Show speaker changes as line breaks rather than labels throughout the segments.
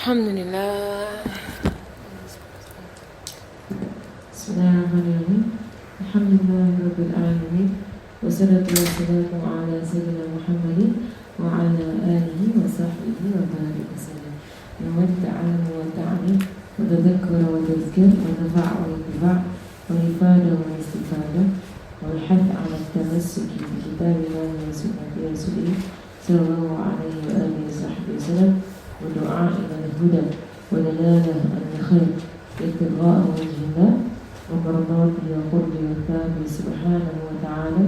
Alhamdulillah.
Bismillahirrahmanirrahim. Alhamdulillahirabbil alamin. Wassalatu wassalamu ala sayyidina Muhammadin wa ala alihi wa sahbihi wa barik wasallam. Man ta'allama wa ta'allam wa tadhakkara wa tadhkir wa nafa'a wa intifa' wa ifada wa istifada wa al-hath 'ala at-tamassuki bi kitabillahi wa sunnati rasulih sallallahu alaihi wa alihi wa sahbihi wasallam wa du'a ila al-huda wa dalalah al-khair ابتغاء وجه الله ومرضاته وقربه وثابه سبحانه وتعالى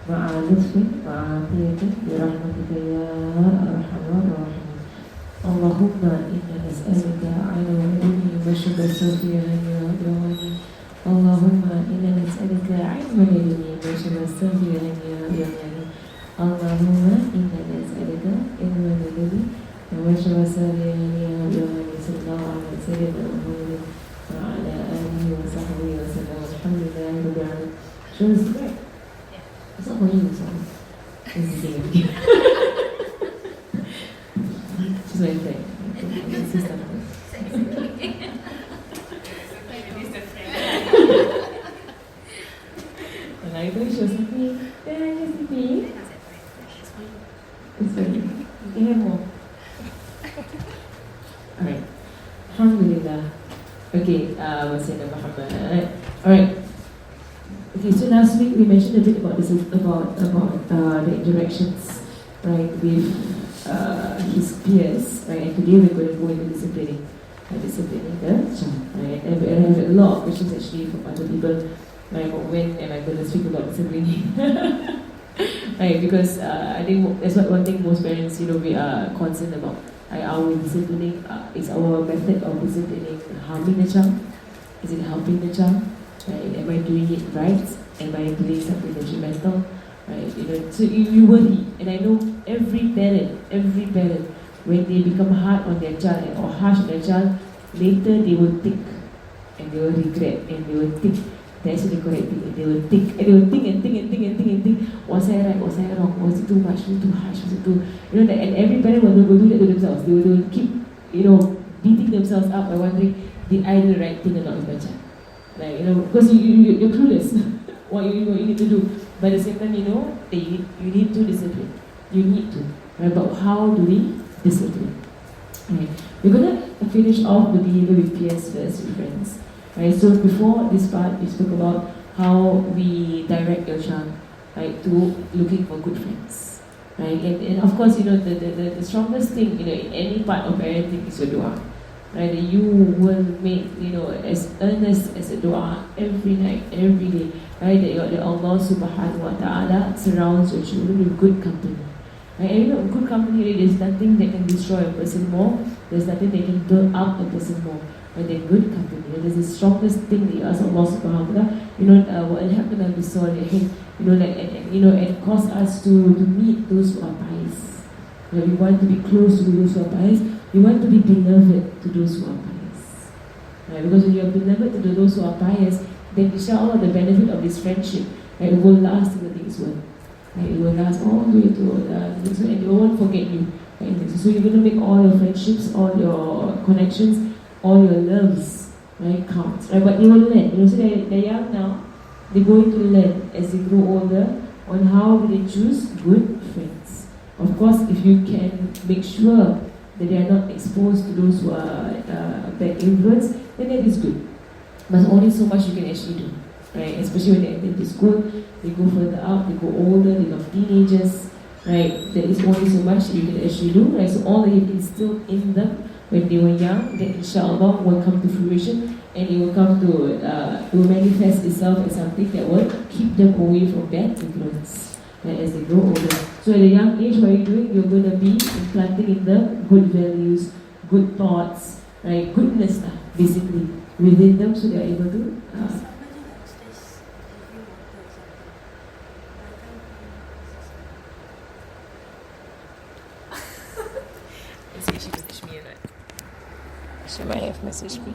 مع لطفه وعافيته برحمتك يا ارحم الراحمين. اللهم انا نسالك على علم بشر الصوفيه يا غني. اللهم انا نسالك علم العلم بشر الصوفيه يا غني. اللهم انا نسالك علم العلم بشر الصوفيه يا غني. صلى الله على سيدنا محمد وعلى آله وصحبه وسلم. Alhamdulillah Rabbil Alamin. Show us the bread. It's not for you, sorry. It's the same. She's my friend. My sister. And I know she was happy. Then I just happy. It's for you. You can have more. Alright. Alhamdulillah. Okay, Sayyidina Muhammad. Alright. Okay, so last week we mentioned a bit about this, about the interactions, right, with his peers, right, and today we're going to go into disciplining the child, right, and I have a lot of questions actually from other people, right, about when am I going to speak about disciplining, right, because I think that's what one thing most parents, we are concerned about. Are we disciplining? Is our method of disciplining harming the child? Is it helping the child? Right? Am I doing it right? Am I doing something detrimental? Right? So you worry, and I know every parent, when they become hard on their child or harsh on their child, later they will think, and they will regret, and they will think. That's the correct thing. And they will think, and think. Was I right? Was I wrong? Was it too much? Was it too harsh? Was it too... and every parent will do that to themselves. They will keep, beating themselves up by wondering, did I do the right thing or not with my child? Because you're clueless what you need to do. But at the same time, that you need to discipline. You need to. Right? But how do we discipline? Right. We're going to finish off the behavior with peers first, with friends. Right, so before this part, we spoke about how we direct your child, right, to looking for good friends, right, and of course, the strongest thing, in any part of parenting is your dua, right, that you will make, as earnest as a dua every night, every day, right, that Allah subhanahu wa ta'ala surrounds your children with good company, right, and good company, there's nothing that can destroy a person more, there's nothing that can build up a person more. But they're good company. There's the strongest thing that you ask Allah subhanahu wa ta'ala, what happened to Solihin, and cause us to meet those who are pious. We want to be close to those who are pious. We want to be beloved to those who are pious. Right? Because when you are beloved to those who are pious, then inshallah the benefit of this friendship, right, will last till the next one. Right? It will last all the way to the next one, and they won't forget you. Right? So you're going to make all your friendships, all your connections, all your loves, right, counts, right? But they will learn. So they're young now. They're going to learn as they grow older on how they choose good friends. Of course, if you can make sure that they are not exposed to those who are bad influence, then that is good. But only so much you can actually do, right? Especially when they enter school, they go further up, they go older, they become teenagers, right? There is only so much you can actually do, right? So all that you instilled in them when they were young, that inshallah will come to fruition, and it will come to, it will manifest itself as something that will keep them away from bad influence, right, as they grow older. So at a young age, what are you doing? You're going to be implanting in them good values, good thoughts, right, goodness, basically, within them, so they are able to...
Let's see if she messaged me or not. She might have messaged me.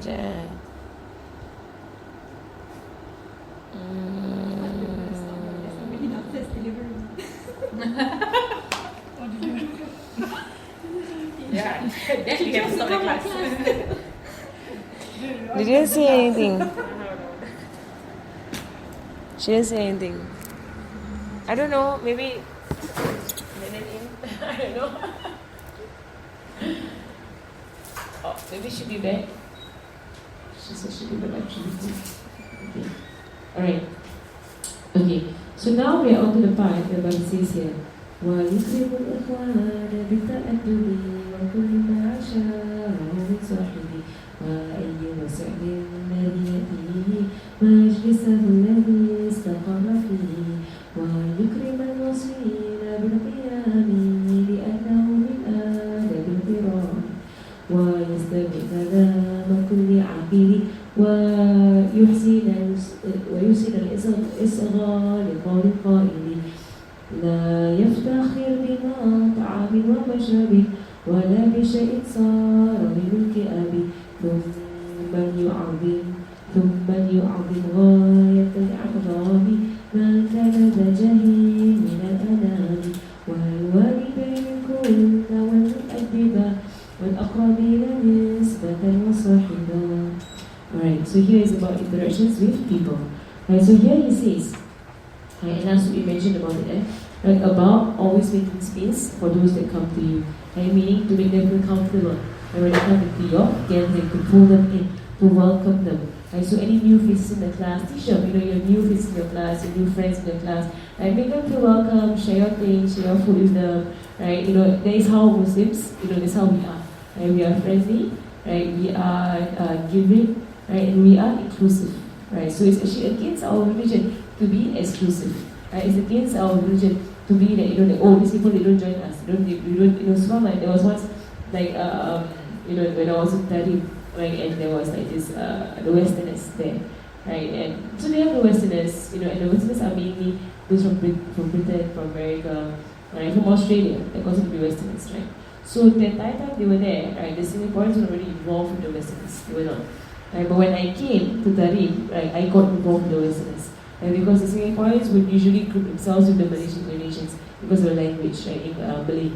Yeah. Yeah, that we have to stop the class.
Did you say anything? She didn't say anything.
I don't know, maybe minute in. I don't know. Oh, maybe she'll be back.
She said she'll be back actually. Okay. Alright. Okay. So now we are on to the part where it says here, وَيُكْرِمُ الْإِخْوَانَ بِالتَّأَدُّبِ وَكُلِّ مَا عَشَاءَ مِنْ صَاحِبِ وَأَيِّ وَسَعْدٍ الَّذِي يَأْتِيهِ مَجْلِسَهُ الَّذِي اسْتَقَرَّ فِيهِ وَيُكْرِمَ الْمُصِينَ بِالْقِيَامِ لِأَنَّهُ مِنْ آدَبِ الْقِرَامِ ويستمع كلام كل عقيل ويحسن الإصغاء لقول القائل لا يفتخر بمطعم ومشرب ولا بشيء صار من الكآب ثم يعظم غاية العظام ما كان ذا جهل من الأنام والوالدين كل والمؤدبة والأقربين نسبة وصاحبا. Alright, so here is about interactions with people. Right, so here he says, and that's what we mentioned about it, right, about always making space for those that come to you. Right, meaning to make them feel comfortable. And when they come into your gathering, to pull them in, to welcome them. Right, so any new faces in the class, teach them, your new faces in your class, your new friends in your class. Right, make them feel welcome, share your things, share your food with them. Right, that is how Muslims, that's how we are. Right, we are friendly, right, we are giving, right, and we are inclusive. Right, so it's actually against our religion to be exclusive. Right, it's against our religion to be that these people, they don't join us. They don't, subhanAllah, there was once like when I was in Tarif, right, and there was like this the Westerners there, right, and so they have the Westerners, and the Westerners are mainly those from Britain, from America, right, from Australia, that considered to be Westerners, right. So the entire time they were there, right, the Singaporeans were already involved with the Westerners. They were not. Right, but when I came to Tarif, right, I got involved with the Westerners. Right, because the Singaporeans would usually group themselves with the Malaysian Indonesians because of the language, right, in Malay.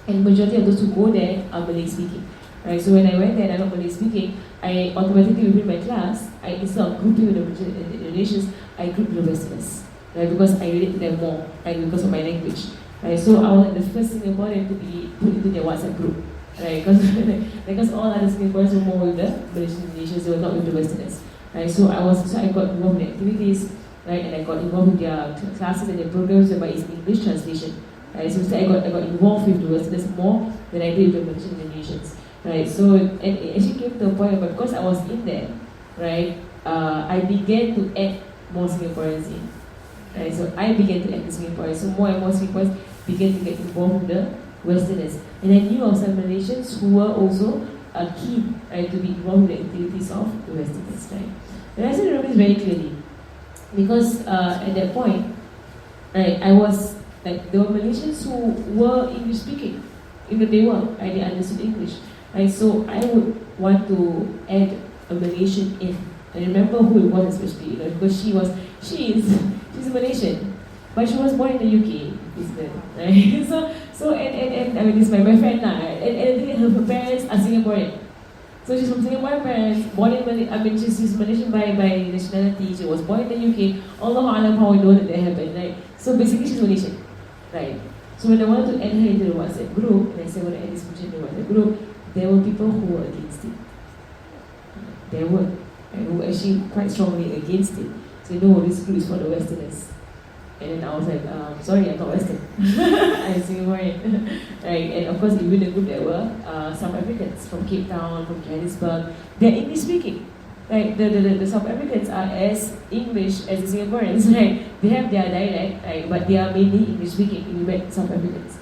And majority of those who go there are Malay speaking. Right, so when I went there and I'm not Malay speaking, I automatically within my class, instead of grouping with the Indonesians, I grouped with the Westerners. Right, because I relate to them more, right, because of my language. Right, so I was the first Singaporean to be put into their WhatsApp group. Right, because all other Singaporeans were more with the Malaysian Indonesians, they were not with the Westerners. Right, so I got involved in activities, right, and I got involved with their classes and their programs whereby it's English translation. Right, so I got involved with the Westerners more than I did with the Malaysian Indonesians. Right, so and it actually came to a point where because I was in there, right, I began to add more Singaporeans in. Right, so I began to add the Singaporeans, so more and more Singaporeans began to get involved with the Westerners. And I knew of some Malaysians who were also keen, right, to be involved with the activities of the Westerners, right. And I still remember this very clearly because at that point, right, I was like there were Malaysians who were English speaking, they were, right, they understood English, right. So I would want to add a Malaysian in. I remember who it was especially, because she's Malaysian, but she was born in the UK, right? So and I mean, this is my boyfriend now, right? And her parents are Singaporean. So she's from Singaporean parents, born in Malaysia. I mean, she's Malaysian by nationality. She was born in the UK. Allahu Alam how I know that happened, right? So basically, she's Malaysian, right? So when I wanted to add her into the WhatsApp group, and I said, I want to add this person into the WhatsApp group, there were people who were against it. There were, and who were actually quite strongly against it. So no, this group is for the Westerners. And then I was like, sorry, I'm not Western. I'm Singaporean. Right? And of course, even the group there were South Africans from Cape Town, from Johannesburg. They're English speaking. Right? The South Africans are as English as the Singaporeans. Right? They have their dialect, right? But they are mainly English speaking. You met South Africans.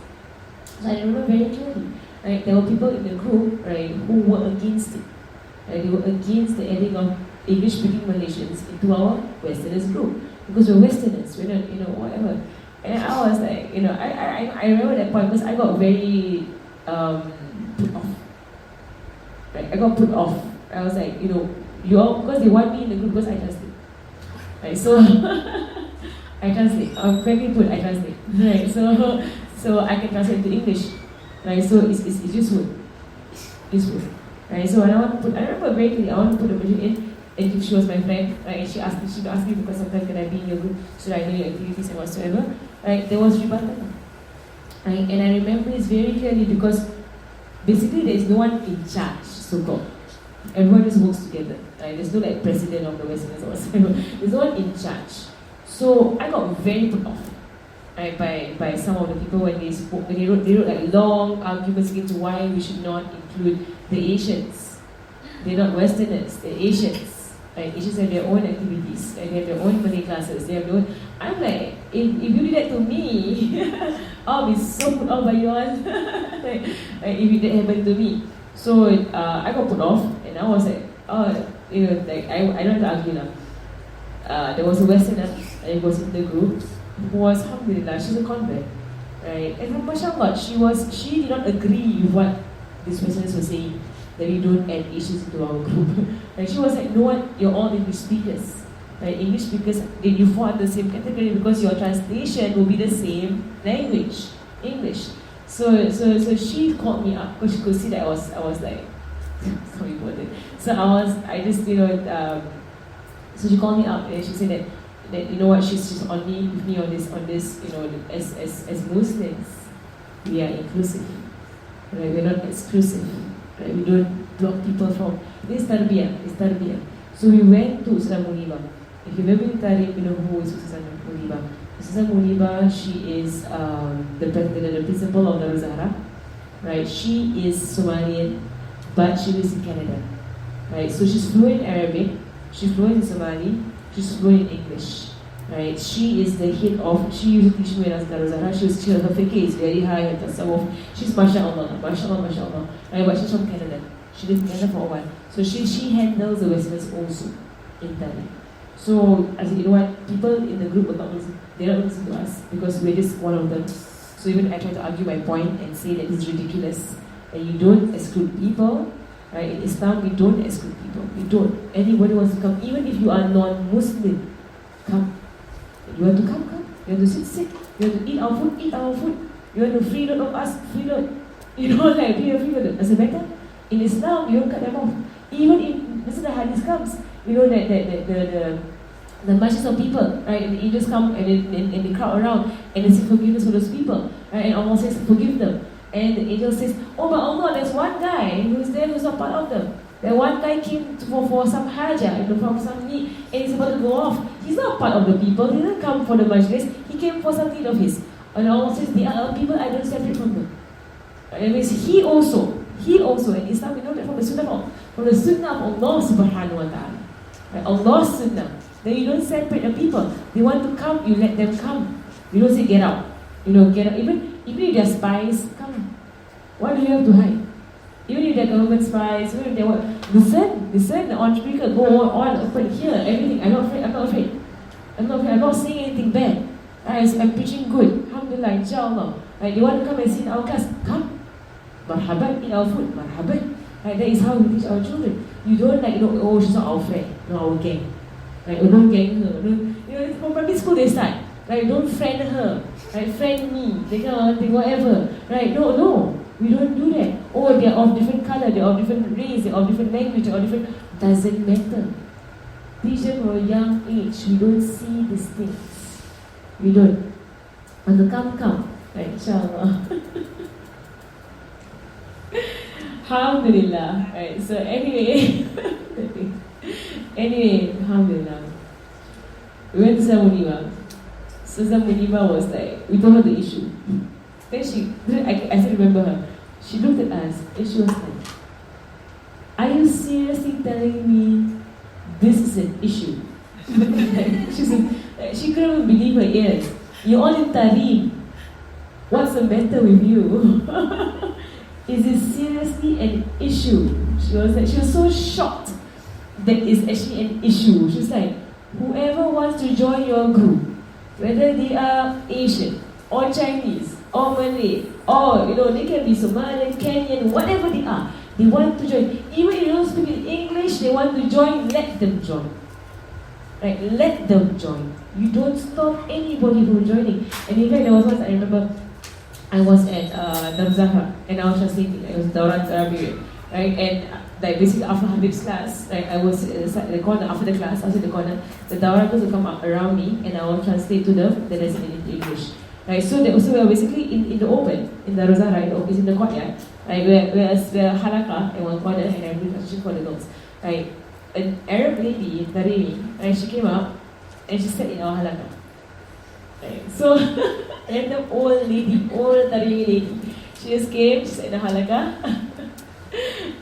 So I remember very clearly. Right? There were people in the group, right, who were against it. Right? They were against the adding of English speaking Malaysians into our Westerners group. Because we're Westerners, we're not, whatever. And I was like, I remember that point because I got very put off. Right? I got put off. I was like, you all, because they want me in the group because I translate. Right? So, I translate. Frankly put, I translate. Right? So I can translate to English. Right? So it's useful. useful. Right? So when I remember very clearly, I want to put the project in, and if she was my friend, right, and she asked me because sometimes can I be in your group, should I know your activities and whatsoever, right, there was rebuttal. Right? And I remember this very clearly because basically there is no one in charge, so-called. Everyone just works together. Right? There's no like president of the Westerners or whatever. There's no one in charge. So I got very put off, right, by some of the people when they spoke, when they wrote like long arguments into why we should not include the Asians. They're not Westerners, they're Asians. Right? Asians have their own activities, right? They have their own Malay classes, they have their own. I'm like, if you do that to me, I'll be so put off by you all. Like, if that happened to me. So I got put off, and I was like, oh, you know, like I don't have to argue now. There was a Westerner, and was in the group, who was, alhamdulillah, she's a convert, right? And mashallah, she did not agree with what these Westerners were saying, that we don't add Asians into our group. Like, she was like, no one, you're all English speakers. Right? English speakers, you fall in the same category because your translation will be the same language, English. So she called me up because she could see that I was like, sorry about it. So I just, you know, so she called me up and she said that you know what, she's only with me on this, you know, as Muslims, we are inclusive. Right? We're not exclusive. Right? We don't block people from this tarbiyah. So we went to Ustazah Muniba. If you've ever been Tarif, you know who is Ustazah Muniba. Ustazah Muniba, she is the principal of Darul Zahra. Right? She is Somalian, but she lives in Canada. Right? So she's fluent in Arabic, she's fluent in Somali, she's fluent in English. Right? She is the head of, she used to teach me when I was in Darul Zahra. Her fiqh is very high, her tasawwuf. She's mashallah. Right? But she's from Canada. She lived in Canada for a while. So she handles the Westerners also in Thailand. So I said, you know what, people in the group will not listen. They're not listening to us because we're just one of them. So even I try to argue my point and say that it's ridiculous. And you don't exclude people. Right? In Islam, we don't exclude people. We don't. Anybody wants to come, even if you are non-Muslim, come. You want to come. You want to sit. You want to eat our food. You want to free load of us, free load. You know, like, be a free load. Does it matter? In Islam, you don't cut them off. Even in, this is the hadith comes, you know, that the masses of people, right, and the angels come and they crowd around and they seek forgiveness for those people, right, and Allah says, forgive them. And the angel says, oh, but Allah, there's one guy who's there who's not part of them. That one guy came for some haja, you know, from some need, and he's about to go off. He's not part of the people, he didn't come for the majlis, he came for some need of his. And Allah says, they are people I don't separate from them. That means he also, in Islam we know that from the sunnah of Allah subhanahu wa ta'ala. Right? Allah's sunnah. Then you don't separate the people. They want to come, you let them come. You don't say get out. You know, get out. Even if they're spies, come. Why do you have to hide? Even if they're government spies, even if they're what, listen, on speaker, go on, open here, everything. I'm not afraid. I'm not saying anything bad. I'm preaching good. Alhamdulillah, inshallah. Right? They want to come and sit in our class, come. Marhaban, eat our food, marhaban. Right? That is how we teach our children. You don't like, you know, oh, she's not our friend, not our gang. Right? Oh, don't gang her. Don't, you know, from primary school they start. Right? Don't friend her. Right? Friend me. They can't think whatever. Right? No. We don't do that. Oh, they're of different color, they're of different race, they're of different language, they're of different. Doesn't matter. Teach them from a young age. We don't see these things. We don't. And the come. Right? Inshallah. Alhamdulillah. Right, so anyway, alhamdulillah. We went to Muniba. So Muniba was like, we told her the issue. Then I still remember her. She looked at us and she was like, are you seriously telling me this is an issue? She couldn't even believe her ears. You're all in Tarim. What's the matter with you? Is it seriously an issue? She was so shocked that it's actually an issue. She's like, whoever wants to join your group, whether they are Asian or Chinese or Malay, or, you know, they can be Somalian, Kenyan, whatever they are, they want to join. Even if they don't speak in English, they want to join, let them join. Right? Let them join. You don't stop anybody from joining. And in fact, there was once, I remember, I was at Darul Zahra and I was translating. It was Daurat period. right? And like basically after Habib's class, right, I was in the corner after the class. I was in the corner. The dawah was to come up around me, and I will translate to them the lesson in English. Right, so we were basically in the open, in the Rosa, right? It's in the courtyard, right? Where halakha in one corner and every translation for the girls, right? An Arab lady, Tarimi, right? She came up and she sat in our halakha. Right, so random old lady, old Tarimi lady. She just came, she sat in the halakha.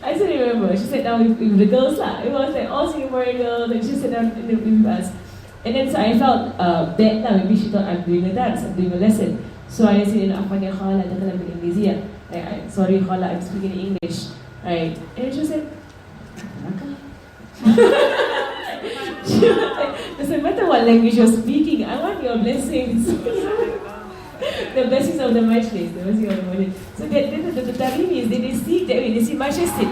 I still remember, she sat down with the girls lah. It was like all Singaporean girls, and she sat down with us. And then so I felt bad lah, maybe she thought I'm doing a dance, I'm doing a lesson. So I said, Afanya Khala, I'm in English. Sorry Khala, I'm speaking in English. Right. And she said, doesn't matter what language you're speaking, I want your blessings. The blessings of the majlis, the blessings of the majlis. So the Tarimi is, they see that way, they see majlis sit.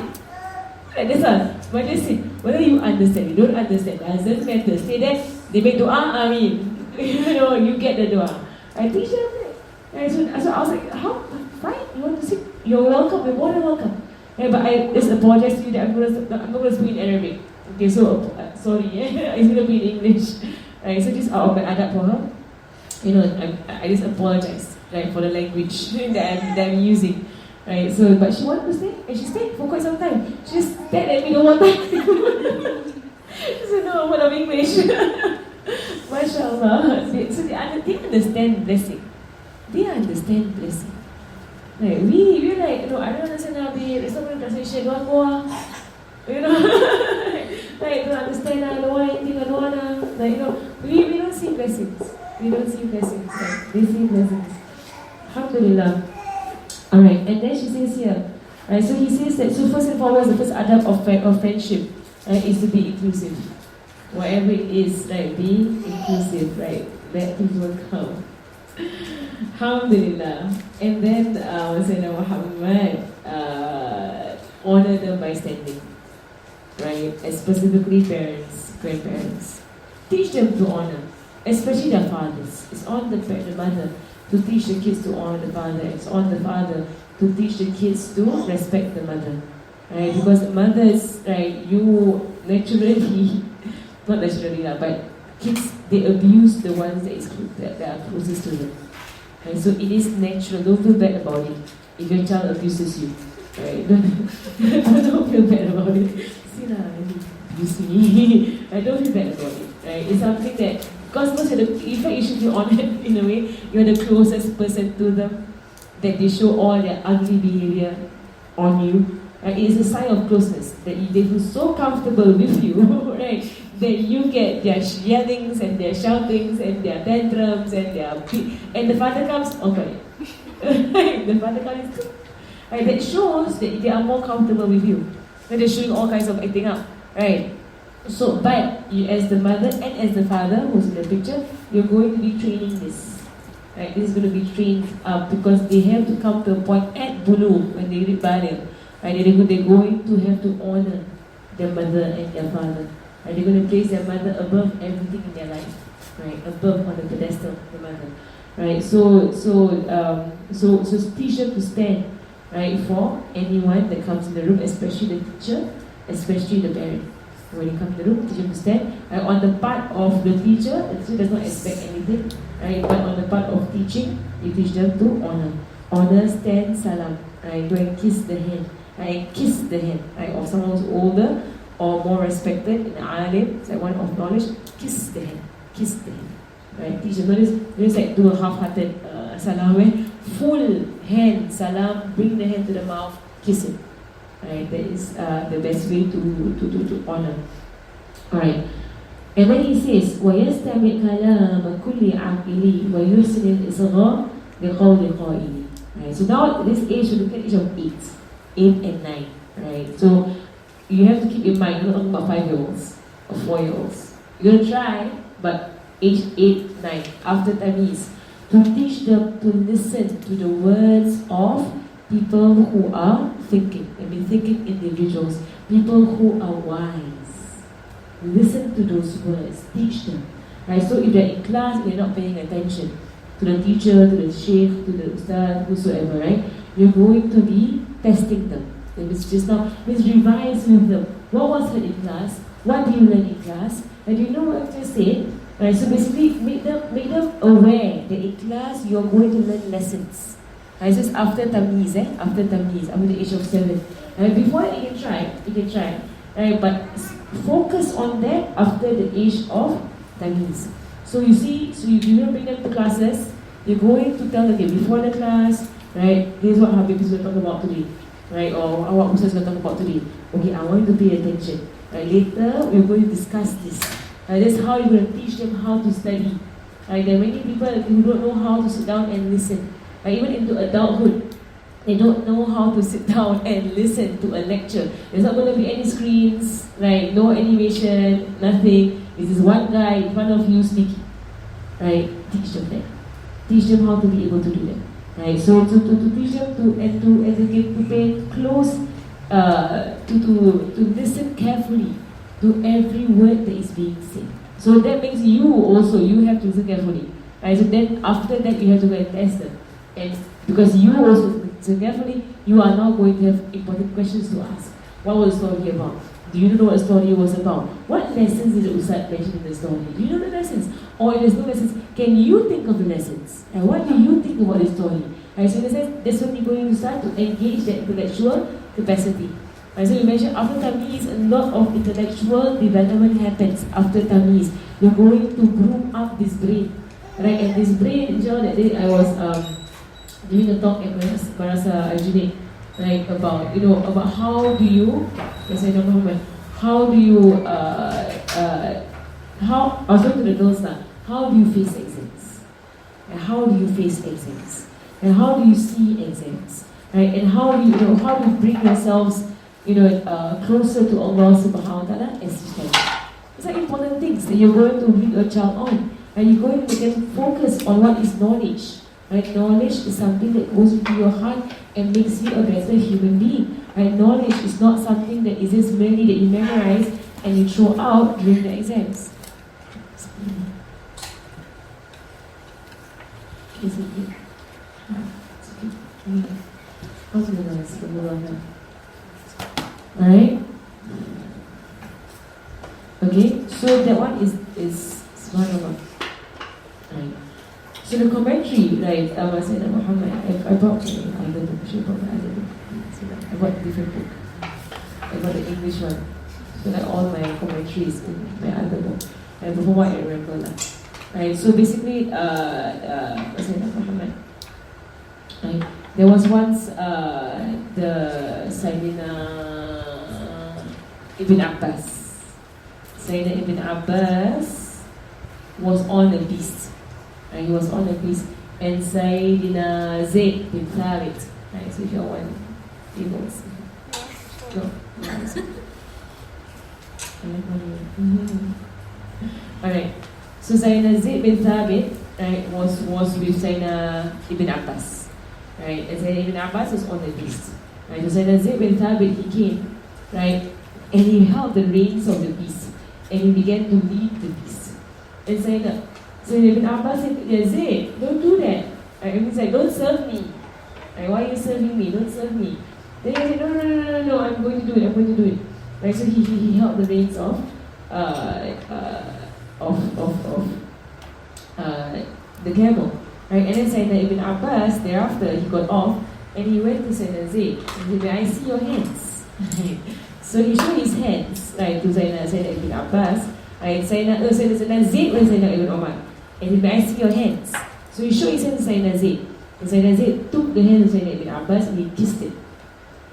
Right, that's all, majlis sit. Whether you understand, you don't understand, doesn't matter. Stay there, they make dua, Ameen. You know, you get the dua. I teach them that. Right, so I was like, how? Fine, you want to sit? You're welcome, you're more than welcome. Right, but I just apologize to you that I'm not going to speak in Arabic. Okay, so sorry, it's going to be in English. Right, so just out of my adab for her, you know, I just apologize, right, for the language that I'm using. Right, so but she wanted to stay, and she stayed for quite some time. She just stared at me the whole time. She said, no, what of English? MashaAllah. So they understand blessing. They understand blessing. Like, we're like, no, I don't understand Arabic, it's not going to translation, don't go. You know? Like, don't understand, I don't want anything, I don't want to. Like, you know, we don't see blessings. We don't see blessings. Right? They see blessings. Alhamdulillah. Alright, and then she says here, right, so he says that, so first and foremost, the first adab of friendship, right, is to be inclusive. Whatever it is, right, be inclusive, right, let people come. Alhamdulillah. And then Sayyidina Muhammad honor them by standing, right, and specifically parents, grandparents. Teach them to honor, especially their fathers. It's on the mother to teach the kids to honor the father. It's on the father to teach the kids to respect the mother, right? Because mothers, right, you naturally, not naturally lah, but kids, they abuse the ones that are closest to them. Right? So it is natural. Don't feel bad about it if your child abuses you. Right? Don't feel bad about it. See lah, he abused me. Right? Don't feel bad about it. Right? It's something that, because most of the, in fact, you should be honored in a way. You're the closest person to them, that they show all their ugly behavior on you. Right? It is a sign of closeness, that they feel so comfortable with you, right? That you get their yellings and their shoutings and their tantrums and the father comes, okay. The father comes, right? That shows that they are more comfortable with you. And they're showing all kinds of acting up, right? So, but you, as the mother and as the father who's in the picture, you're going to be training this. Right? This is going to be trained up because they have to come to a point at Bulu when they read Baligh. Right? They're going to have to honor their mother and their father. Right? They're going to place their mother above everything in their life. Right? Above on the pedestal of the mother. Right? So teach them to stand, right, for anyone that comes in the room, especially the teacher, especially the parent. When you come to the room, teach them to stand. On the part of the teacher, the teacher does not expect anything. Right? But on the part of teaching, you teach them to honor. Honor, stand, salam. Right? Go and kiss the hand. Right? Kiss the hand. Right? Or someone who's older or more respected in alim, it's like one of knowledge. Kiss the hand. Kiss the hand. Right? Teach them. Don't just like do a half-hearted salam. Full hand salam. Bring the hand to the mouth. Kiss it. Right, that is the best way to honor. Alright. And then he says, وَيَسْتَمِعْ كَلَامَ كُلِّ عَقِلِ وَيُحْسِنِ الْإِصْغَاءَ بِقَوْلِ قَائِلِ. Right, so now this age, we look at age of 8 and 9. Right, so you have to keep in mind, you're not talking about 5-year-olds or 4-year-olds. You're going to try, but age 8, 9, after Tameez, to teach them to listen to the words of people who are thinking, thinking individuals, people who are wise. Listen to those words, teach them. Right? So if they're in class and they're not paying attention to the teacher, to the sheikh, to the ustad, whosoever, right? You're going to be testing them. It was just now, let's revise with them. What was heard in class? What do you learn in class? And do you know what I said? Right, so basically make them aware that in class you're going to learn lessons. Right, so it's after Tamiz, after the age of 7. Right, before you can try. Right, but focus on that after the age of Tamiz. So you see, so you don't bring them to classes, you're going to tell them, okay, before the class, right, this is what Habib is going to talk about today. Right, or what Musa is going to talk about today. Okay, I want you to pay attention. Right, later we're going to discuss this. That's how you're going to teach them how to study. Right, there are many people who don't know how to sit down and listen. Right, even into adulthood, they don't know how to sit down and listen to a lecture. There's not going to be any screens, right? No animation, nothing. This is one guy in front of you speaking. Right, teach them that. Teach them how to be able to do that. Right, so to teach them to pay close, to listen carefully to every word that is being said. So that makes you have to listen carefully. Right, so then after that you have to go and test them. And because you also listen carefully, you are now going to have important questions to ask. What was the story about? Do you know what the story was about? What lessons did Ustad mention in the story? Do you know the lessons? Or if there's no lessons, can you think of the lessons? And what do you think about the story? Right, so in a sense, that's when you're going to start to engage that intellectual capacity. Right, so you mentioned after Tamiz, a lot of intellectual development happens after Tamiz. You're going to groom up this brain. Right, and this brain, inshallah, that day I was doing a talk at Barasa Aljunied, right, about how do you, I was talking to the girls now, how do you face exams? And how do you face exams? And how do you see exams? Right, and how do you bring yourselves, closer to Allah subhanahu wa ta'ala as you study? It's like important things that you're going to lead your child on. And you're going to then focus on what is knowledge. Right? Knowledge is something that goes into your heart and makes you a better human being. Right? Knowledge is not something that is just merely that you memorize and you throw out during the exams. Is it good? Alright? Okay, so that one is subhanallah. Right. So the commentary, right, Sayyidina Muhammad, I brought the book, I brought different book. I brought the English one. So like all my commentaries in my other book. And from what I remember lah. Right, so basically, Sayyidina Muhammad, right, there was once the Sayyidina Ibn Abbas. Sayyidina Ibn Abbas was on a beast. Right, he was on a beast. And Sayyidina Zayd bin Thabit. Right, so if you want tables. No. Alright. So Sayyidina Zayd bin Thabit, right, was with Sayyidina Ibn Abbas. Right, and Sayyidina Ibn Abbas was on the beast. Right, so Sayyidina Zayd bin Thabit, he came, right, and he held the reins of the beast. And he began to lead the beast. And Sayyidina Ibn Abbas said, yeah, Zayd, don't do that. Right, and he's like, don't serve me. Right, why are you serving me? Don't serve me. Then he said, no, I'm going to do it. Right, so he held the reins of the camel. Right, and then Sayyidina Ibn Abbas, thereafter, he got off and he went to Sayyidina Zayd and he said, I see your hands. So he showed his hands, right, to Sayyidina Ibn Abbas. Right, Sayyidina Zayd went to Sayyidina Ibn Umar. And he said, I see your hands. So he showed his hands to Sayyidina Zayd. And Sayyidina Zayd took the hand of Sayyidina Ibn Abbas and he kissed it.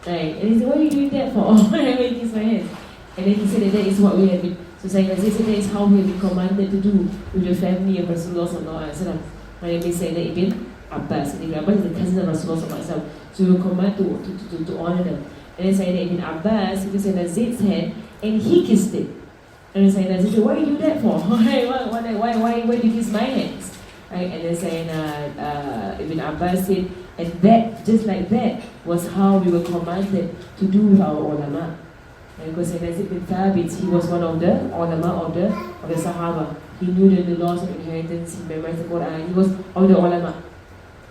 Right, and he said, what are you doing that for? Why are you kissing my hands? And then he said that is what we have been, so Sayyidina Zayd said that is how we have been commanded to do with the family of Rasulullah sallallahu alaihi wasallam. My name is Sayyidina Ibn Abbas. And Ibn Abbas is the cousin of Rasulullah sallallahu alaihi wasallam. So we were commanded to honor them. And then Sayyidina Ibn Abbas, he took Sayyidina Zayd's hand and he kissed it. And then Sayyidina Zayd said, why do you do that for? Why do you kiss my hands? Right? And then Sayyidina Ibn Abbas said, and that, just like that, was how we were commanded to do with our ulama. And because Sayyidina Zayd bin Thabit, he was one of the ulama of the Sahaba. He knew the laws of inheritance, he memorized the Quran, he was of the ulama.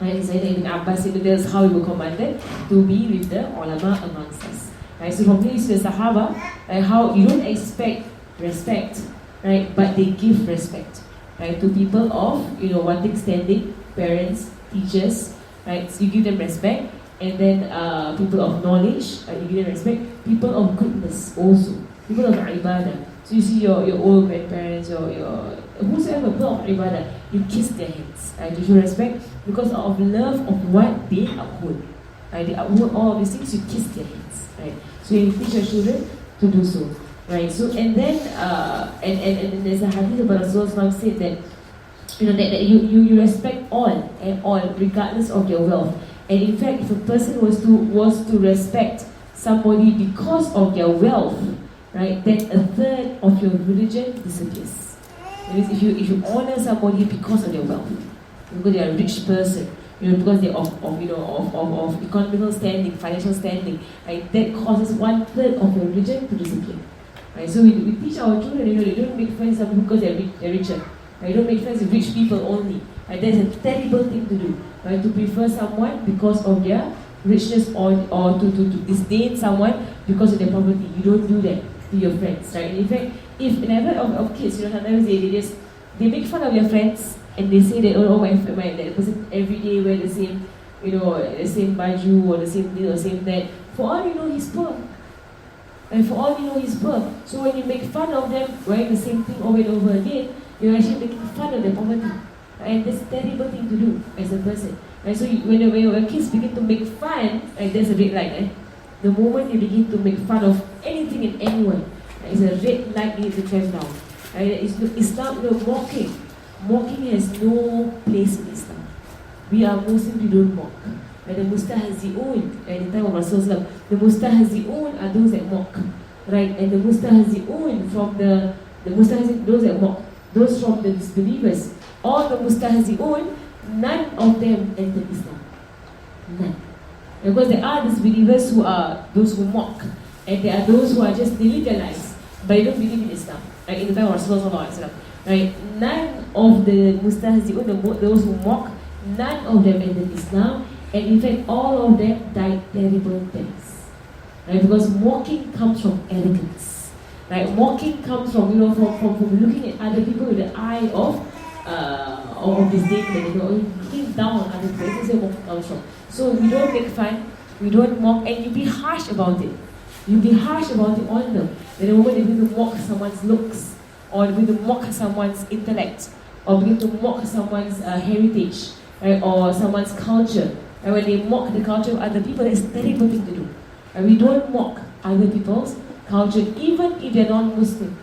Right? Sayyidina Ibn Abbas tells how we were commanded to be with the ulama amongst us. Right? So from this to the Sahaba, right, how you don't expect respect, right? But they give respect, right, to people of wanting standing, parents, teachers, right? So you give them respect, and then people of knowledge, you give them respect. People of goodness also, people of ibadah. So you see your old grandparents, your whosoever, people of ibadah, you kiss their hands, right? You show respect because of love of what they uphold. Right? They uphold all of these things. You kiss their hands, right? So you teach your children to do so, right? So and then and there's a hadith about Rasulullah said that that you respect all and all regardless of their wealth. And in fact, if a person was to respect somebody because of their wealth, right, then a third of your religion disappears. That means if you honor somebody because of their wealth, because they are a rich person, because they're of economical standing, financial standing, right, that causes 1/3 of your religion to disappear. Right, so we teach our children, they don't make friends because they're richer. Right, don't make friends with rich people only. Right, that's a terrible thing to do. Right, to prefer someone because of their richness or to disdain someone because of their poverty. You don't do that to your friends. Right, and in fact, if whenever of kids, sometimes they make fun of their friends and they say that that person every day wear the same, the same baju or the same this or the same that. For all you know, he's poor. And for all you know, he's poor. So when you make fun of them wearing the same thing over and over again, you're actually making fun of their poverty. And that's a terrible thing to do as a person. And so when your kids begin to make fun, there's a red light. The moment you begin to make fun of anything and anyone, it's a red light you need to turn down. Islam, mocking. Mocking has no place in Islam. We are Muslims, we don't mock. The mustahzi'un, at the time of Rasulullah, the mustahzi'un are those that mock. Right? And the mustahzi'un from the mustahzi'un, those that mock. Those from the disbelievers, all the mustahzi'un, none of them entered Islam. None. Because there are disbelievers who are those who mock, and there are those who are just living their lives, but they don't believe in Islam. Right? In the time of Rasulullah, right? None of the mustahzi'un, those who mock, none of them entered Islam, and in fact, all of them died terrible deaths. Right? Because mocking comes from arrogance. Right, mocking comes from from looking at other people with the eye of disdain, looking down on other people. That's where mocking comes from. So we don't make fun, we don't mock, and you be harsh about it. You be harsh about it on them. The moment they begin to mock someone's looks, or begin to mock someone's intellect, or begin to mock someone's heritage, right, or someone's culture, and when they mock the culture of other people, that's a terrible thing to do. And we don't mock other people's culture, even if they're non-Muslim.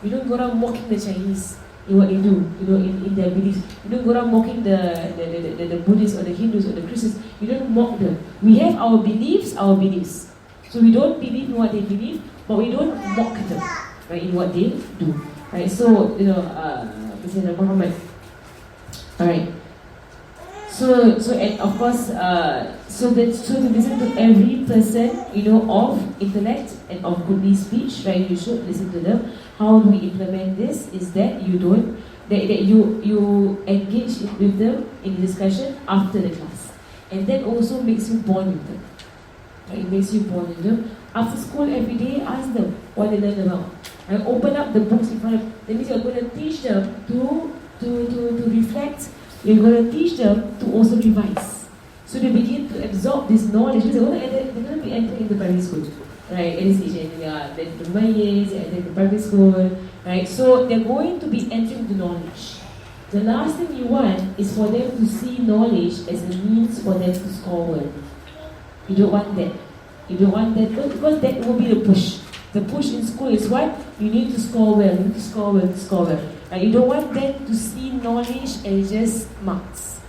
You don't go around mocking the Chinese in what they do, in their beliefs. You don't go around mocking the Buddhists or the Hindus or the Christians. You don't mock them. We have our beliefs. So we don't believe in what they believe, but we don't mock them, right, in what they do. Right? So, President Muhammad. Alright. So and of course, so to listen to every person, of intellect and of goodly speech, right? You should listen to them. How do we implement this? Is that you engage with them in discussion after the class, and that also makes you bond with them. Right? It makes you bond with them. After school every day, ask them what they learn about. And open up the books in front of them. That means you're going to teach them to reflect. You're going to teach them to also revise. So they begin to absorb this knowledge. They're going to be entering into primary school, right? At this age, they're entering the primary school, right? So they're going to be entering the knowledge. The last thing you want is for them to see knowledge as a means for them to score well. You don't want that. You don't want that because that will be the push. The push in school is what? You need to score well, you need to score well, You don't want them to see knowledge as just marks.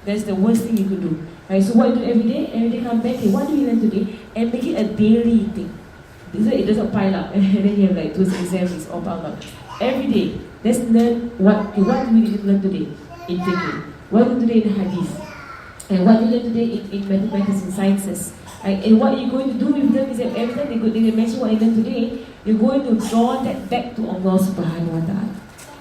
That's the worst thing you could do. Right? So what you do every day? Every day come back, hey, what do we learn today? And make it a daily thing. So it doesn't pile up. And then you have like those exams, it's all piled up. Every day, let's learn what do we need to learn today in thinking. What do we learn today in hadith? And what do we learn today in mathematics and sciences? Right? And what you're going to do with them is that every time they mention what they learned today, you're going to draw that back to Allah subhanahu wa ta'ala.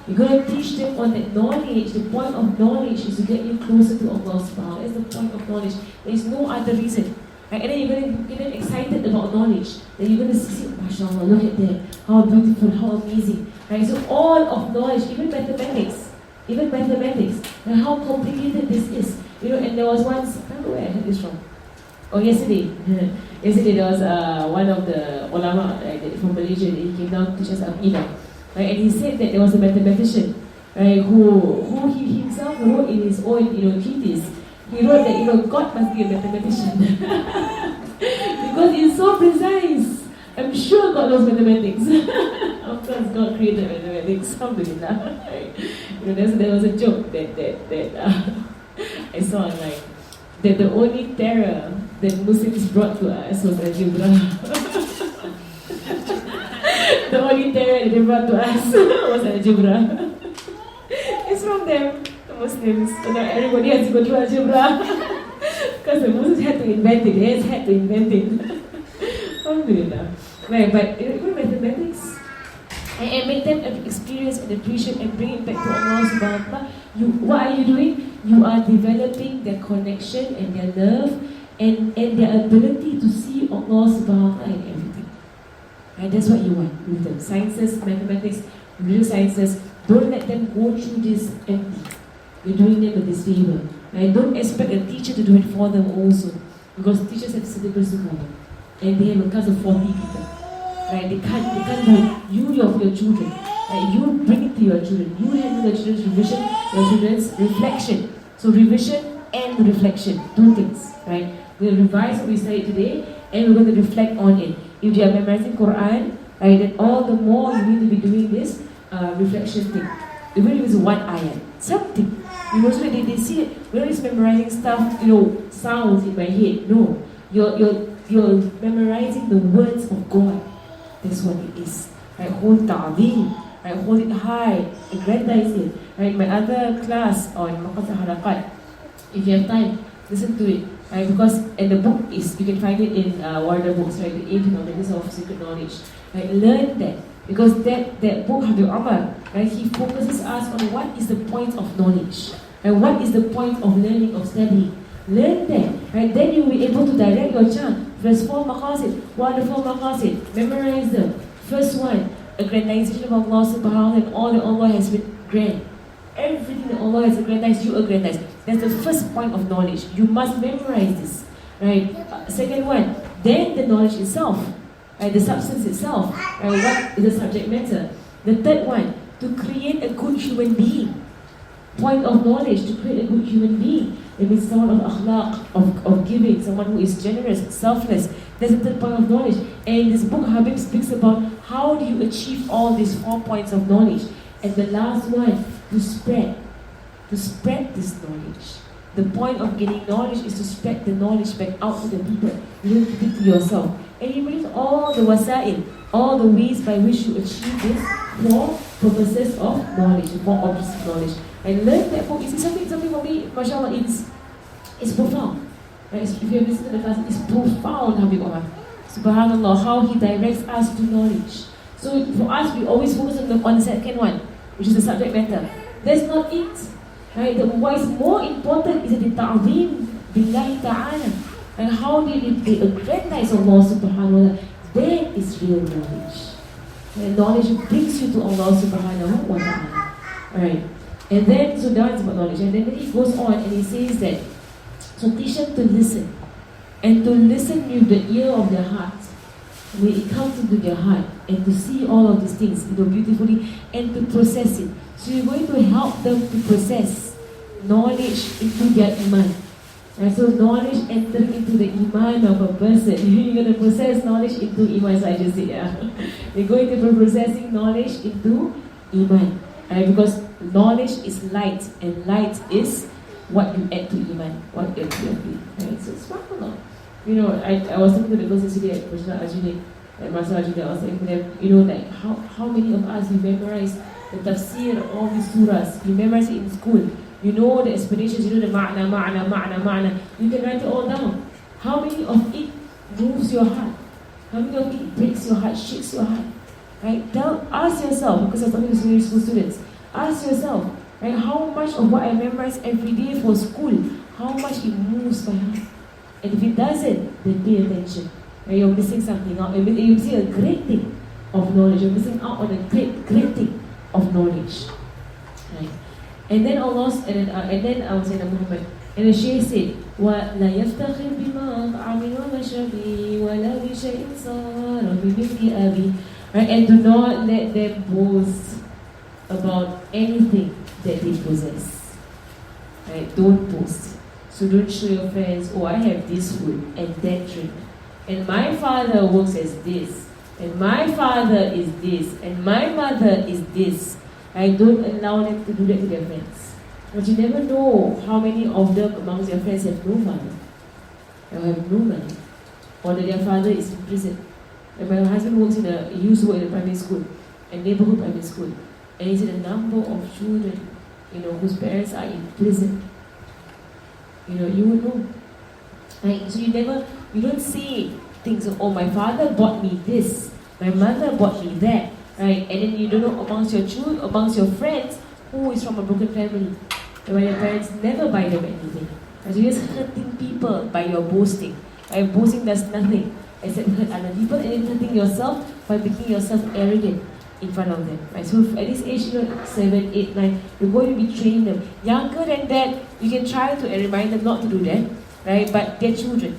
You're going to teach them on that knowledge. The point of knowledge is to get you closer to Allah subhanahu wa ta'ala. That's the point of knowledge. There is no other reason. Right? And then you're going to get them excited about knowledge. Then you're going to see, mashallah, look at that. How beautiful, how amazing. Right? So all of knowledge, even mathematics, and how complicated this is. You know, and there was once, I don't know where I heard this from. Oh, yesterday. Yesterday there was one of the ulama from Malaysia. He came down to teach us Aqidah. Right? And he said that there was a mathematician, right, who he himself wrote in his own treatise. He wrote that God must be a mathematician because it's so precise. I'm sure God knows mathematics. Of course, God created mathematics. Alhamdulillah. Right? There was a joke that I saw online that the only terror that Muslims brought to us was algebra. The only terror that they brought to us was algebra. It's from them, the Muslims. So now everybody has to go through algebra. Because the Muslims had to invent it. They had to invent it. Alhamdulillah. Right, but even mathematics, and make them experience and appreciate and bring it back to Allah subhanahu wa ta'ala. What are you doing? You are developing their connection and their love and their ability to see Allah subhanahu wa ta'ala in everything. And that's what you want with them. Sciences, mathematics, real sciences, don't let them go through this empty. You're doing them a disfavor. And don't expect a teacher to do it for them also. Because teachers have syllabus to follow. And they have a class of 40 people. Right? They can't do it. You for your children. Right? You bring it to your children. You handle your children's revision, your children's reflection. So revision and reflection, two things. Right? We'll revise what we studied today and we're going to reflect on it. If you are memorizing Quran, right, then all the more you need to be doing this reflection thing. Even if it's one ayat, something. So that they see it. We're not just memorizing stuff, sounds in my head. No. You're memorizing the words of God. That's what it is. Right? Hold ta'zeem. Right? Hold it high. Aggrandize it. Right? My other class on Maqasa Harakat, if you have time, listen to it. Right? Because and the book is, you can find it in Wardah books, right? The 8 Knowledges of Secret Knowledge. Right? Learn that. Because that book, Habib Umar, right? He focuses us on what is the point of knowledge. And what is the point of learning, of studying. Learn that, right? Then you'll be able to direct your child. First 4 maqasid, wonderful maqasid, memorize them. First one, aggrandization of Allah subhanahu wa ta'ala and all that Allah has been grand. Everything that Allah has aggrandized, you aggrandize. That's the first point of knowledge. You must memorize this, right? Second one, then the knowledge itself, right? The substance itself, right? What is the subject matter? The third one, to create a good human being. Point of knowledge, to create a good human being. It means someone of akhlaq, of giving, someone who is generous, selfless. That's the third point of knowledge. And this book, Habib, speaks about how do you achieve all these 4 points of knowledge. And the last one, to spread this knowledge. The point of getting knowledge is to spread the knowledge back out to the people. You don't keep it to yourself. And he brings all the wasa'il, all the ways by which you achieve this for purposes of knowledge, for objects of knowledge. And learn that book. You see, something for me, mashallah, it's profound. Right? If you have listened to the class, it's profound, Habib Umar. Subhanallah, how he directs us to knowledge. So for us, we always focus on the second one, which is the subject matter. That's not it. Right? What is more important is the ta'zeem billahi ta'ala. And how they aggrandize Allah subhanahu wa ta'ala. That is real knowledge. And knowledge brings you to Allah subhanahu wa ta'ala. Alright. And then, so that's about knowledge. And then he goes on and he says that, so teach them to listen. And to listen with the ear of their heart. When it comes into their heart. And to see all of these things, beautifully. And to process it. So you're going to help them to process knowledge into their iman. And so knowledge entering into the iman of a person. You're going to process knowledge into iman. So I just said, yeah. You're going to be processing knowledge into iman. Because knowledge is light, and light is what you add to iman, what you add to your faith. Right? So it's subhanallah. I was talking to the girls yesterday at Rajna Ajuni, at Masa Ajuni, I was saying to them, like how many of us we memorize the tafsir of all these surahs, we memorize it in school. You know the explanations, you know the ma'na. You can write it all down. How many of it moves your heart? How many of it breaks your heart, shakes your heart? Right? Ask yourself, because I was talking to secondary school students, Ask yourself, right, how much of what I memorize every day for school, how much it moves my heart. And if it doesn't, then pay attention. Right? You're missing something out. You're missing a great thing of knowledge. You're missing out on a great thing of knowledge. Right? And then Allah, and then Sayyidina Muhammad, and the Shaykh said, وَلَا يَفْتَخِرْ بِمَا طَعَمٍ وَمَشْرَبِي وَلَا بِشَيْءٍ صَارَ بِمِثْلِ أَبِي. Right? And do not let them boast about anything that they possess. Right? Don't boast. So don't show your friends, oh, I have this food and that drink. And my father works as this. And my father is this. And my mother is this. I don't allow them to do that to their friends. But you never know how many of them amongst your friends have no father. Or have no money. Or that their father is in prison. And my husband works he used to work in a primary school. A neighborhood primary school. And he said a number of children, whose parents are in prison. You will know. Right? So you don't say things, oh, my father bought me this, my mother bought me that, right? And then you don't know amongst your children, amongst your friends, who is from a broken family, and when their parents never buy them anything. And so you're just hurting people by your boasting. Right? Boasting does nothing except hurt other people, and then hurting yourself by making yourself arrogant in front of them. Right? So at this age, 7, 8, 9, you're going to be training them. Younger than that, you can try to remind them not to do that, right? But they're children,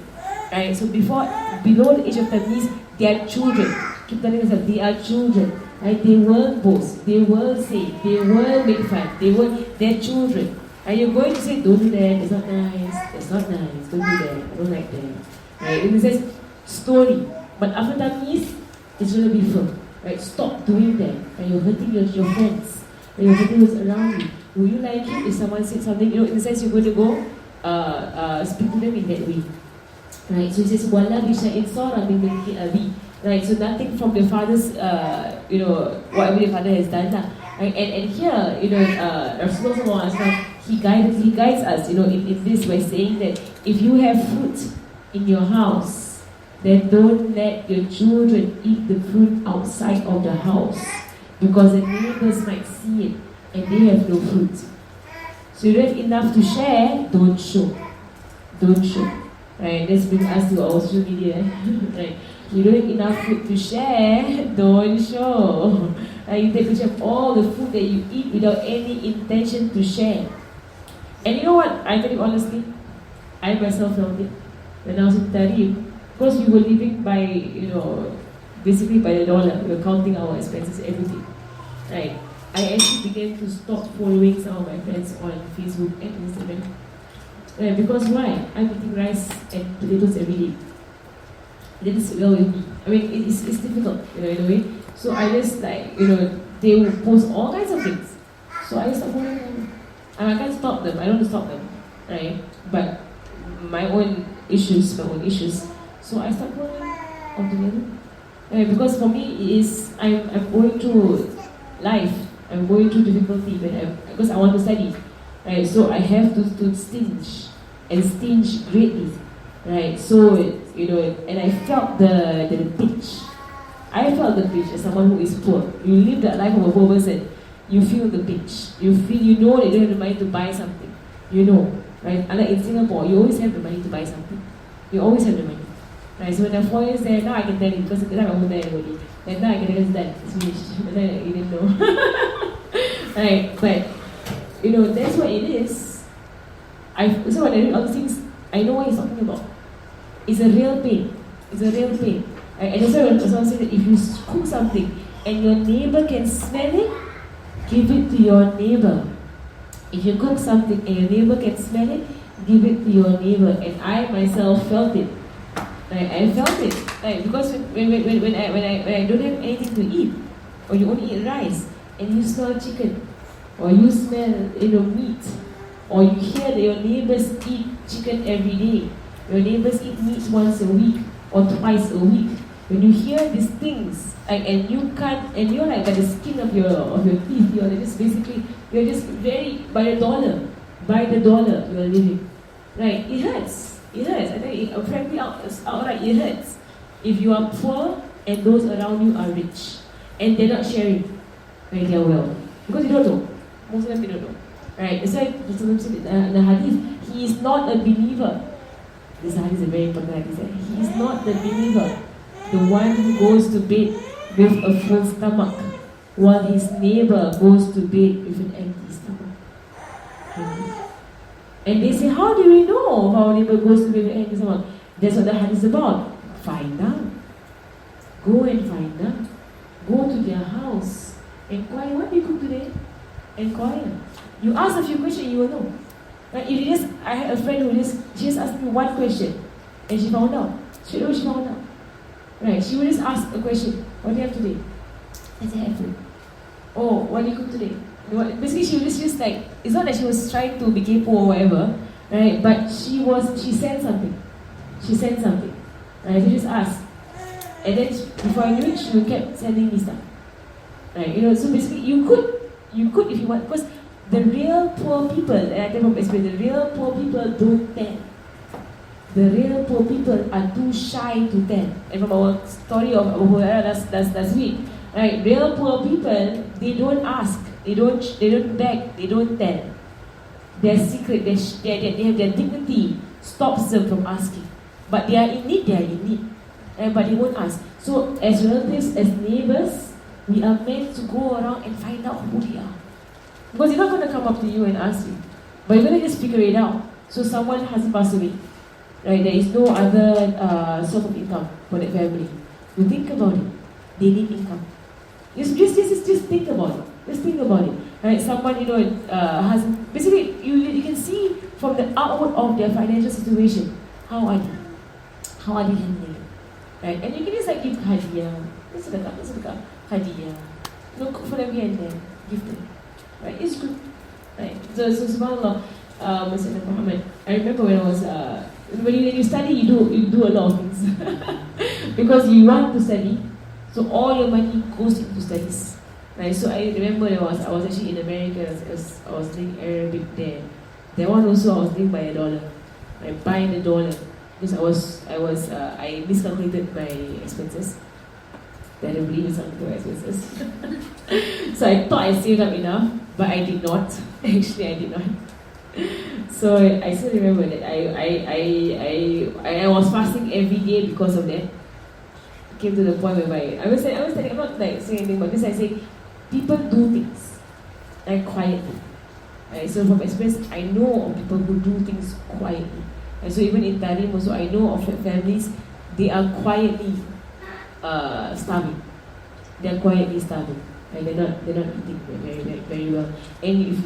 right? So below the age of tamyiz, they are children. Keep telling yourself, they are children, right? They will boast, they will say, they will make fun, they're children. And you're going to say, don't do that, it's not nice, don't do that, I don't like that, right? And it says, story. But after tamyiz, it's going to be firm. Right? Stop doing that. And you're hurting your friends. And you're hurting those around you. Will you like it if someone said something? In the sense you're going to go speak to them in that way. Right? So it says, وَلَا بِشَيْءٍ صَارَ مِنْ مِلْكِ أَبِي. Right? So nothing from the father's, whatever the father has done. Right? And here, Rasulullah, he guides us, in this by saying that if you have fruit in your house, then don't let your children eat the fruit outside of the house, because the neighbors might see it and they have no fruit. So you don't have enough to share, don't show. Right? Let's bring us to our social media. Right? You don't have enough food to share, don't show. Right? You take a picture of all the food that you eat without any intention to share. And you know what? I tell you honestly, I myself felt it when I was in Tarif. Because we were living by, basically by the dollar. We were counting our expenses, everything. Right? I actually began to stop following some of my friends on Facebook and Instagram. Right? Because why? I'm eating rice and potatoes every day. That is well with me. I mean, it's difficult, in a way. So I just they will post all kinds of things. So I stopped following them. And I can't stop them. I don't want to stop them. Right? But my own issues. So I started going altogether. Because for me, it is I'm going through life. I'm going through difficulty because I want to study. Right? So I have to stinge greatly. Right? So and I felt the pinch. I felt the pinch as someone who is poor. You live the life of a poor person, you feel the pinch. You that you don't have the money to buy something. Right? Unlike in Singapore, you always have the money to buy something. You always have the money. Right, so when the 4 years there, now I can tell you because at the time I wasn't there already. And now I can tell you that it's finished. But then you didn't know. Right, but that's what it is. So when I read all these things, I know what he's talking about. It's a real pain. Right? And also when someone said that if you cook something and your neighbor can smell it, give it to your neighbor. If you cook something and your neighbor can smell it, give it to your neighbor. And I myself felt it. Right, I felt it. Right, because when I don't have anything to eat, or you only eat rice, and you smell chicken, or you smell meat, or you hear that your neighbors eat chicken every day, your neighbors eat meat once a week or twice a week. When you hear these things, and you can't, and you're like by the skin of your teeth, you're just very by the dollar you're living. Right, it hurts. I think frankly, outright it hurts. If you are poor and those around you are rich and they're not sharing, right, their wealth, because you don't know. Most of them they don't know. Right? That's why Rasulullah said in the hadith, he is not a believer. This hadith is a very important hadith. He is not the believer, the one who goes to bed with a full stomach, while his neighbor goes to bed with an empty stomach. And they say, how do we know how our neighbor goes to bed with an empty stomach? That's what the hadith is about. Find out. Go and find out. Go to their house. Inquire, what do you cook today? Inquire. You ask a few questions, you will know. Right? If you just, I had a friend who she just asked me one question, and she found out. She found out. Right? She would just ask a question. What do you have today? I said, I have food. Oh, what do you cook today? Basically, she was just like, it's not that she was trying to be capable or whatever, right? But she sent something. She sent something. Right? She just asked. And then before I knew it, she kept sending me stuff. Right? So basically, you could if you want, because the real poor people, and I tell from experience, the real poor people don't tell. The real poor people are too shy to tell. And from our story of Abu Hurairah last week, right? Real poor people, they don't ask, they don't beg, they don't tell. Their secret, they have their dignity stops them from asking. But they are in need, but they won't ask. So as relatives, as neighbors, we are meant to go around and find out who they are. Because they're not going to come up to you and ask you, but you're going to just figure it out. So someone has passed away, right? There is no other source of income for that family. You think about it. They need income. Just think about it. Just think about it. Right? Someone has basically you can see from the outward of their financial situation how are they handling it, right? And you can just like give hadiah, hadiah. Cook for them here and there, give them. Right? It's good. Right? So subhanAllah, Sayyidina Muhammad, I remember when I was, when you study, you do a lot of things. Because you want to study, so all your money goes into studies. Right? So I remember I was actually in America, I was doing Arabic there. That one also I was doing by $1. Like buying $1. Because I miscalculated my expenses. Terribly miscalculated my expenses. So I thought I saved up enough, but I did not. Actually, I did not. So I still remember that I was fasting every day because of that. It came to the point whereby I was telling, I'm not like saying anything, but this I say, people do things like quietly. Right? So from experience, I know of people who do things quietly. And so even in Tarim also, I know of families, they are quietly starving. They are quietly starving. And they're not eating very well. And if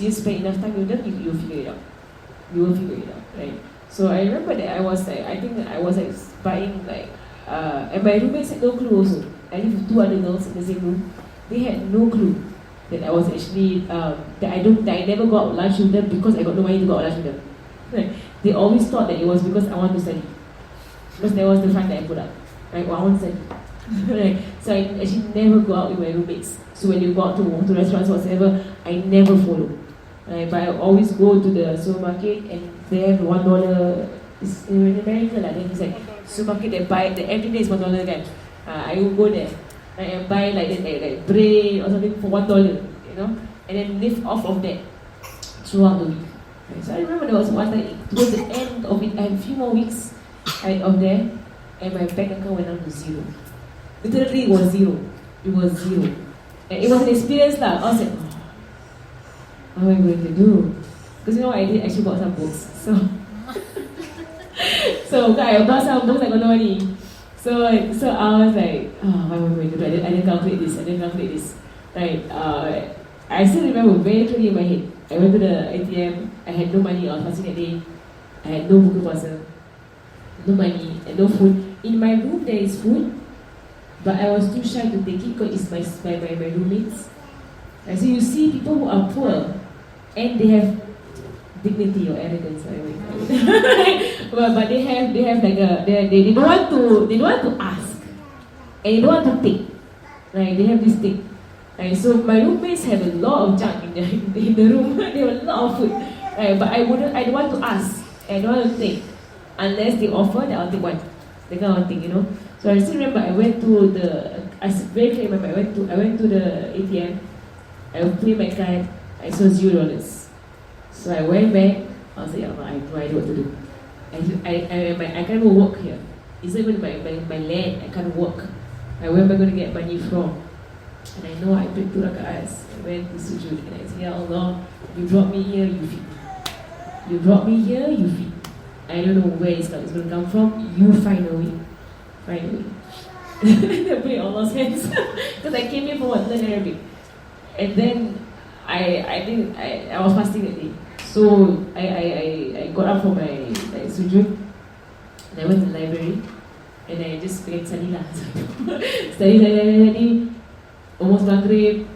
you spend enough time with them, you'll figure it out. You will figure it out, right? So I remember that I was buying and my roommates had no clue also. I lived with 2 other girls in the same room. They had no clue that I was actually that I never go out lunch with them because I got no money to go out lunch with them. Right? They always thought that it was because I want to study. Because that was the front that I put up. Right? Well, I want to study. Right? So I actually never go out with my roommates. So when you go out to restaurants or whatever, I never follow. Right? But I always go to the supermarket and they have $1. It's in America then it's like supermarket they buy every day is $1 guys. I will go there and buy like bread or something for $1, and then live off of that throughout the week. Right? So I remember there was one time towards the end of it, I had a few more weeks of there, and my bank account went down to 0. Literally, it was 0. It was 0. And it was an experience lah. I was like, what am I going to do? Because I did actually bought some books. So I bought some books, I got no money. So I was like, what am I going to do? I didn't calculate this. Right? I still remember very clearly in my head. I went to the ATM, I had no money, I was fasting that day. I had no buku puasa, no money, and no food. In my room there is food, but I was too shy to take it because it's my roommates. And so you see people who are poor and they have dignity or arrogance, but they have like they don't want to ask and they don't want to take. Right? They have this thing. Right? So my roommates have a lot of junk in the room. They have a lot of food. Right? But I don't want to ask. I don't want to take unless they offer. Then I'll take one. That kind of thing, So I still remember I went to the ATM. I put my card. I saw $0. So I went back. I was like, I have no idea what to do. I can't even walk here. It's not even my land. I can't walk. Where am I going to get money from? And I know I prayed 2 raka'ahs. I went to sujood and I said, Ya Allah, you brought me here, you feed me. You brought me here, you feed me. I don't know where it's going to come from. You find a way. Find a way. I put it in Allah's hands. Because I came here for what? Learn Arabic. And then I was fasting that day. So I got up from my sujood and I went to the library and I just began to study lah. study. Almost Maghrib.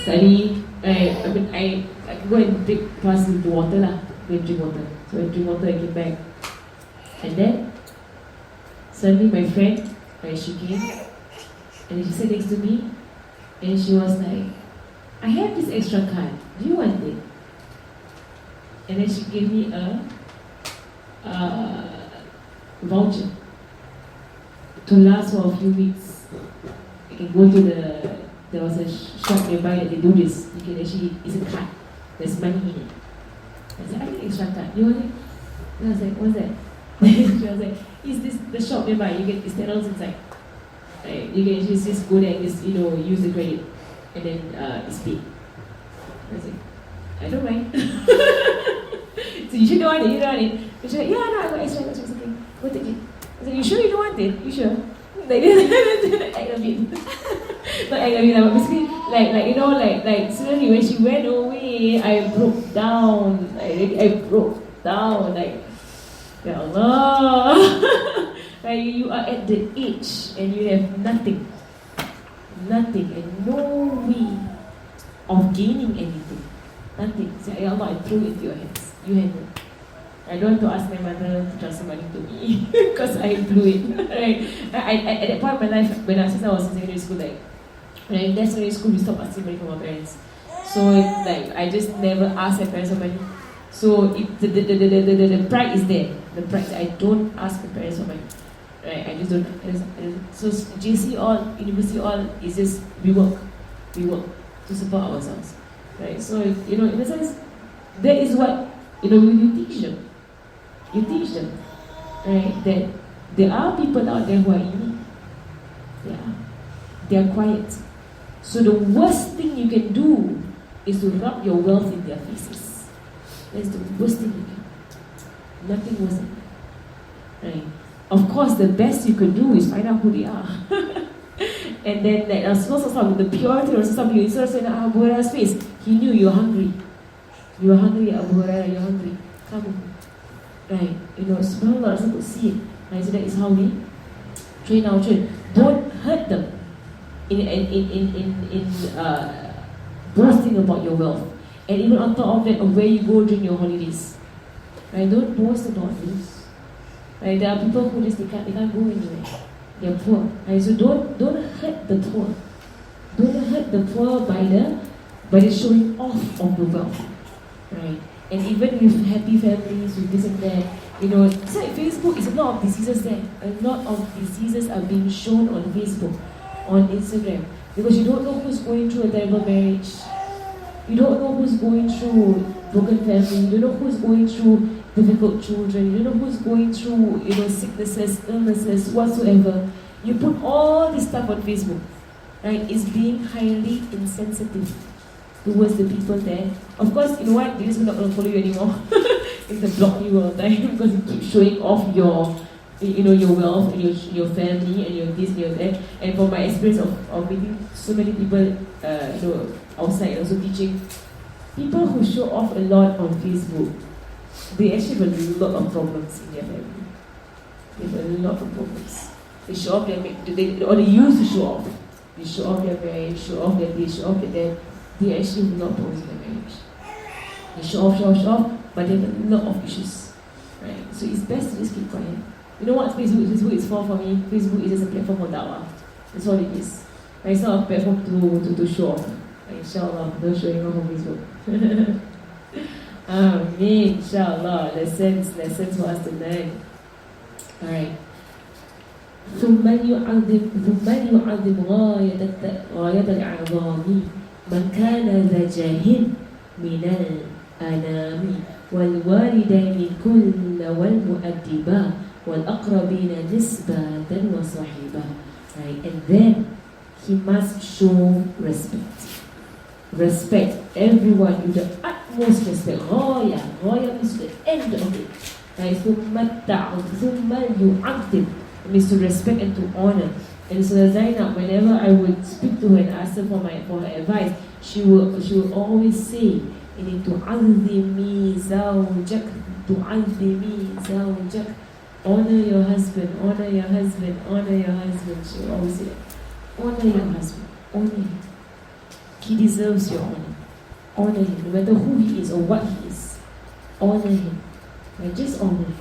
Study. I go and take pass into water lah. Go and drink water. So I drink water, I came back. And then suddenly my friend, she came and she sat next to me and she was like, I have this extra card. Do you want it? And then she gave me a voucher to last for a few weeks. You can go to there was a shop nearby that they do this. You can actually, it's a card. There's money in it. I said, I need extra card. You want it? And I was like, what's that? She was like, is this the shop nearby? You get it's $10 inside. You can just go there and just, use the credit. And then it's paid. I was like, I don't mind. So you should don't want it, you don't want it. And she's like, yeah, no, I got extra, okay. Go take it. I was like, you sure you don't want it? You sure? Like act a bit. Not act a bit, but basically, like suddenly when she went away, I broke down. I broke down, like, Ya Allah. Like you are at the age and you have nothing and no way of gaining anything. Nothing. Say, Ya Allah, I threw it into your hands. You handle. I don't want to ask my mother to transfer money to me because I blew it. Right? At that point of my life, since I was in secondary school, like when I left secondary school, we stopped asking money from our parents. So I just never asked my parents for money. So the pride is there. The pride. I don't ask my parents for money. Right? I just don't. So JC all, university all is just we work to support ourselves. Right? So in a sense, that is what you teach them. You teach them, right? That there are people out there who are in need. Yeah, they are quiet. So the worst thing you can do is to rub your wealth in their faces. That's the worst thing you can do. Nothing worse than that. Right? Of course, the best you can do is find out who they are. And then the purity of Rasulullah, you saw in Abu Hurairah's face. He knew you're hungry. You're hungry, Abu Hurairah, you're hungry. Come. Right? SubhanAllah, Rasul could see it. Right? So that is how we train our children. Don't hurt them in boasting about your wealth. And even on top of that, of where you go during your holidays. Right? Don't boast about this. Right? There are people who just they can't go anywhere. They're poor. Right? So don't hurt the poor. Don't hurt the poor by the showing off of the wealth. Right? And even with happy families, with this and that, it's like Facebook is a lot of diseases there. A lot of diseases are being shown on Facebook, on Instagram. Because you don't know who's going through a terrible marriage. You don't know who's going through broken family. You don't know who's going through difficult children. You don't know who's going through, sicknesses, illnesses, whatsoever. You put all this stuff on Facebook, right? It's being highly insensitive towards the people there. Of course, you know what? They're just not going to follow you anymore. It's the block you all the time because you keep showing off your wealth and your family and your this and your that. And from my experience of meeting so many people, outside and also teaching, people who show off a lot on Facebook, they actually have a lot of problems in their family. They have a lot of problems. They show off or they used to show off. They show off their marriage, show off their this, show off their that. They actually have a lot of problems in their marriage. They show off, but they have a lot of issues. Right? So it's best to just keep quiet. You know what Facebook is for me? Facebook is just a platform for da'wah. That's all it is. Right? It's not a platform to show off. Like, inshallah, don't show off on Facebook. Ameen, inshallah. Lessons for us to learn. Alright. ثم يعظم غاية الأعظام من كان ذا جاه من الأنام والوالدين كل والمؤدبا والأقربين نسبة وصحيبا. Right? And then he must show respect. Respect everyone with the utmost respect. غاية means the end of it. Right? ثم يعظم means to respect and to honor. And so Zainab, whenever I would speak to her and ask her for her advice, she will always say, you need to تعظمي زوجك, تعظمي زوجك. Honor your husband, honor your husband, honor your husband. She will always say that. Honor your husband, honor him. He deserves your honor. Honor him, no matter who he is or what he is. Honor him. Right? Just honor him.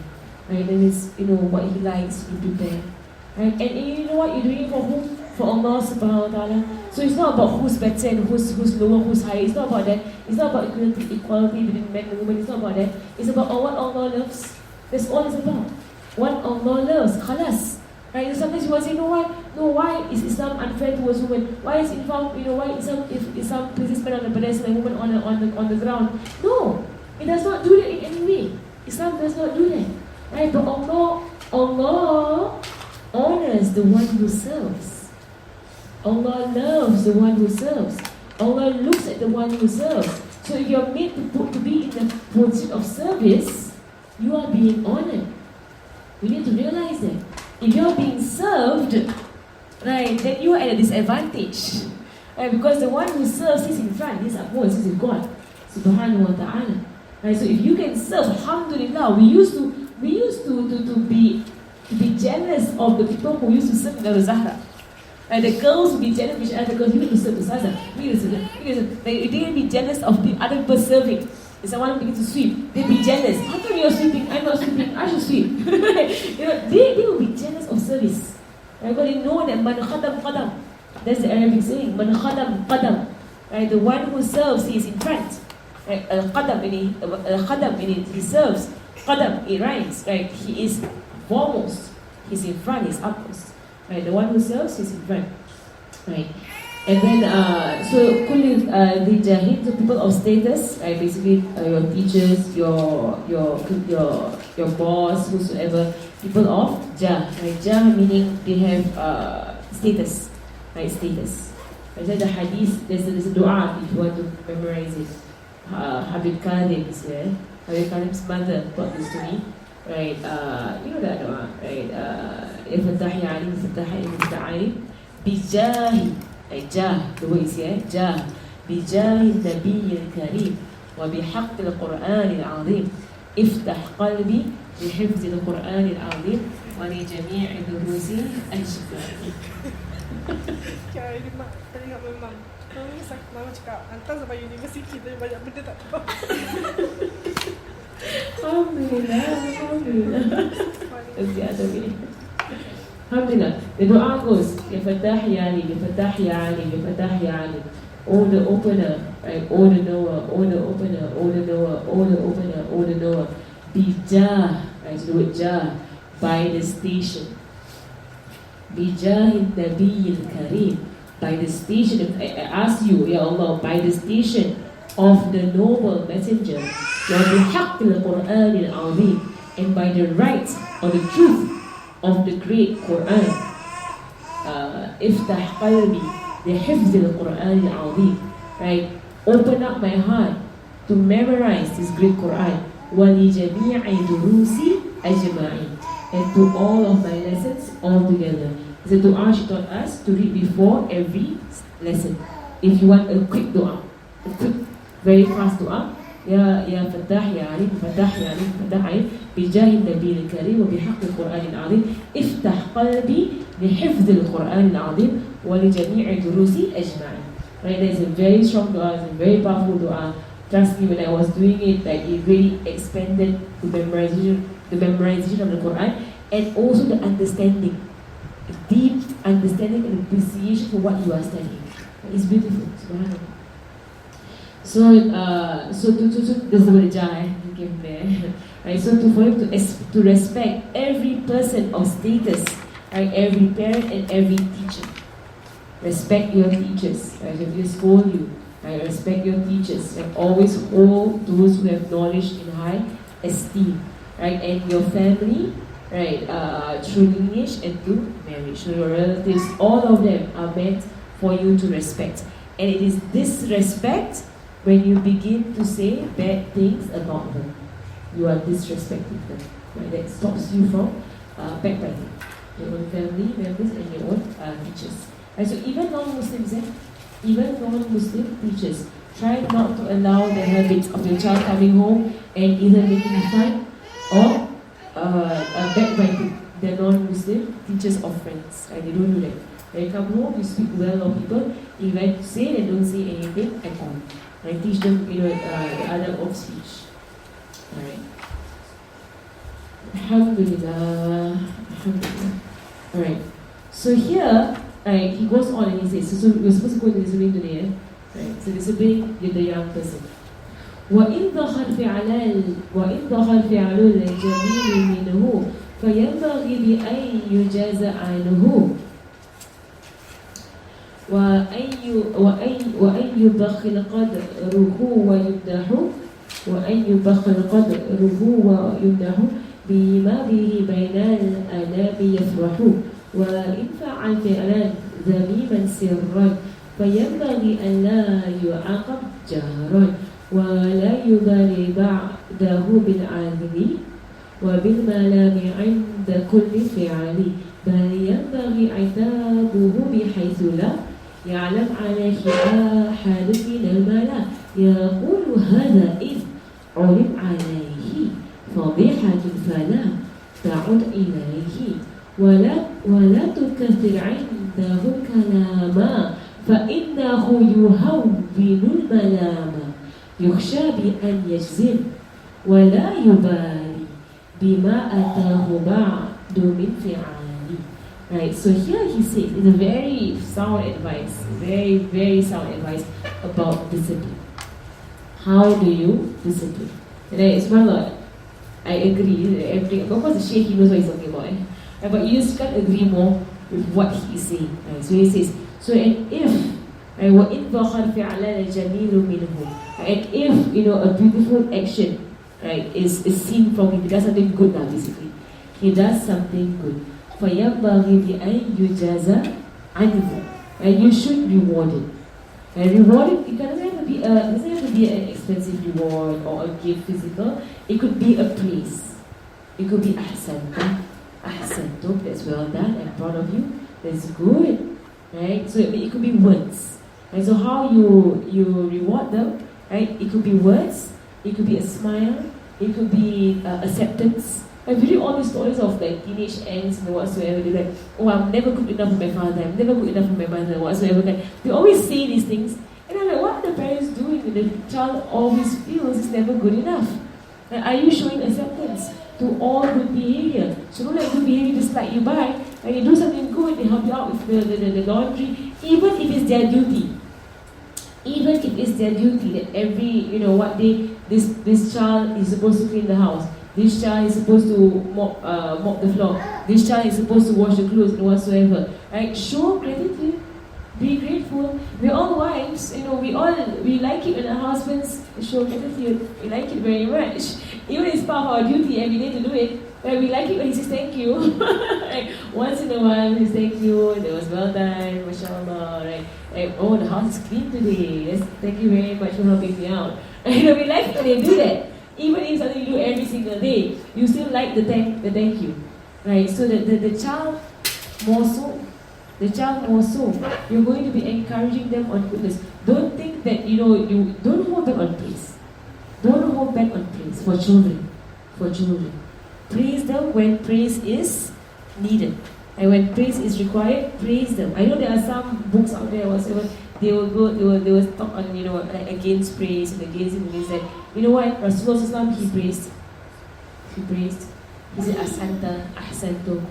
Right? That means, what he likes, you prepare. Right? And you know what? You're doing it for whom? For Allah subhanahu wa ta'ala. So it's not about who's better and who's lower, who's higher. It's not about that. It's not about equality between men and women. It's not about that. It's about what Allah loves. That's all it's about. What Allah loves. Khalas. Right? Sometimes you will say, why is Islam unfair towards women? Why is Islam places men on the pedestal and women on the ground? No. It does not do that in any way. Islam does not do that. Right? But Allah honors the one who serves. Allah loves the one who serves. Allah looks at the one who serves. So if you're made to be in the pursuit of service, you are being honored. We need to realize that. If you're being served, right, then you are at a disadvantage. Right? Because the one who serves is in front, he's upwards, he's God. Subhanahu wa ta'ala. Right? So if you can serve, alhamdulillah, we used to be jealous of the people who used to serve in the Zahra. Right? The girls would be jealous of each other because we need to serve the Saza. They didn't be jealous of the other people serving. If someone begins to sweep, they'd be jealous. How come you're sweeping? I'm not sweeping. I should sweep. They will be jealous of service. Right? Because they know that man khadam qadam. That's the Arabic saying. Man khadam qadam. Right? The one who serves, he is in front. Right? Al-qadam, meaning he serves. Qadam, it rhymes. Right? He is foremost. He's in front, he's upmost. Right? The one who serves, he's in front. Right? And then, so the jahid, so people of status, right? Basically, your teachers, your boss, whosoever, people of jah, right? Jah meaning they have status, right? Status. Right? So the hadith, there's a dua if you want to memorize it. Habib Kadim is there. Habib Kadim's mother taught this to me, right? You know that dua, right? Ifatahi alim, ifatahi alim, bijahi. جاه, the way it's here, جاه بجاه النبي الكريم وبحق القرآن العظيم افتح قلبي لحفظ القرآن العظيم ولجميع دروس الشفاء.
Tadi kat memang Mama cakap hantar sampai universiti tapi banyak benda tak tahu.
Alhamdulillah. That's the other way. Alhamdulillah. The dua goes, Ya Fatah Ya Ali, Ya Fatah Ya Ali, Ya Fatah Ya Ali. O the opener, right? O the knower, O the opener, O the knower, O the opener, O the knower. Bijah, right? So the word jah, by the station. Bijah Nabi al-Kareem, by the station. I ask you, Ya Allah, by the station of the noble messenger, wa bihaqq al-Quran al-Azim, and by the right or the truth of the great Quran. Iftah qalbi lihifz al-Quran al-Azim. Right? Open up my heart to memorize this great Quran. وَلِجَمِيعِ دُرُوسِ أَجْمَعِينَ, and to all of my lessons all together. It's a dua she taught us to read before every lesson. If you want a quick dua, a quick, very fast dua, يا فتاح يا عليم فتاح يا عليم فتاح عليم بجاه النبي الكريم وبحق القرآن العظيم افتح قلبي لحفظ القرآن العظيم ولجميع دروس أجمعين. Right, that is a very strong dua, it's a very powerful dua. Trust me, when I was doing it, like it really expanded the memorization of the Quran and also the understanding, the deep understanding and appreciation for what you are studying. It's beautiful. Subhanallah. So there's the word jah, you came there. Right, so for him to respect every person of status, right, every parent and every teacher. Respect your teachers. Right, if they scold you, Right? Respect your teachers and always hold those who have knowledge in high esteem. Right? And your family, right, through lineage and through marriage. So your relatives, all of them are meant for you to respect. And it is this respect when you begin to say bad things about them. You are disrespecting them. Right? That stops you from backbiting your own family members and your own teachers. Right? So even non-Muslims, even non-Muslim teachers, try not to allow the habits of your child coming home and either making fun or backbiting the non-Muslim teachers or friends. Right? They don't do that. When you come home, you speak well of people. If you say they don't say anything at all. Right? Teach them, the adab of speech. Alright. Alhamdulillah. Alhamdulillah. Alright. So here, right, he goes on and he says, so we're supposed to go into discipline today, right? So discipline the young person. وإن ظهر فعل الجميل منه فينبغي بأن يجاز عنه وأن يبخل قدره ويمدح بما به بين الآداب يفرح وإن فعل فعلا ذميما سرا فينبغي أن لا يعاقب جهرا ولا يبالي بعده بالعدل وبالملام عند كل فعل بل ينبغي عتابه بحيث لا يعلم عليه أحد من الملا يقول هذا إذ علم عليه فضيحة فلا تعد إليه ولا تكثر عنده الكلام فإنه يهون الملام يخشى بأن يجزم ولا يبالي بما أتاه بعد من فعال. Right, so here he says, it's a very sound advice, very, very sound advice about discipline. How do you discipline? And it's one lot. I agree, everything. Of course, the Sheikh, he knows what he's talking about. But you just can't agree more with what he's saying. Right? So he says, so and if, وَإِنْ ظَهَرْ فِعْلَنَ جَمِيلٌ مِنْهُ, and if, a beautiful action, right, is seen from him, he does something good now, basically. He does something good. فَيَنْبَغِي بِأَنْ يُجَازَ عَنْهُ, and you should reward it. And reward it, it doesn't have to be an expensive reward or a gift physical. It could be a praise. It could be ahsantum, that's well done, I'm proud of you, that's good. Right? So it could be words. Right? So how you reward them, right? It could be words, it could be a smile, it could be acceptance. I've read all these stories of like teenage angst and whatsoever. They're like, oh, I'm never good enough for my father, I'm never good enough for my mother, whatsoever. They always say these things. And I'm like, what are the parents doing when the child always feels it's never good enough? And are you showing acceptance to all good behavior? So don't let good behavior just slide you by. And you do something good, they help you out with the laundry, even if it's their duty. Even if it's their duty that every, what day this child is supposed to clean the house. This child is supposed to mop the floor. This child is supposed to wash the clothes and whatsoever. Right? Show gratitude. Be grateful. We're all wives, we like it when our husbands show gratitude. We like it very much. Even it's part of our duty every day to do it. Right? We like it when he says thank you. Right? Once in a while he says thank you, that was well done, mashallah. Right? Oh, the house is clean today. Yes, thank you very much for helping me out. We like it when they do that. Even if something you do every single day, you still like the thank you. Right? So the child more so. The child more so. You're going to be encouraging them on goodness. Don't think that, you don't hold back on praise. Don't hold back on praise for children. For children. Praise them when praise is needed. And when praise is required, praise them. I know there are some books out there whatsoever, they will talk on, like against praise and against it, and he said, you know what, Rasulullah he praised. He said ahsantu.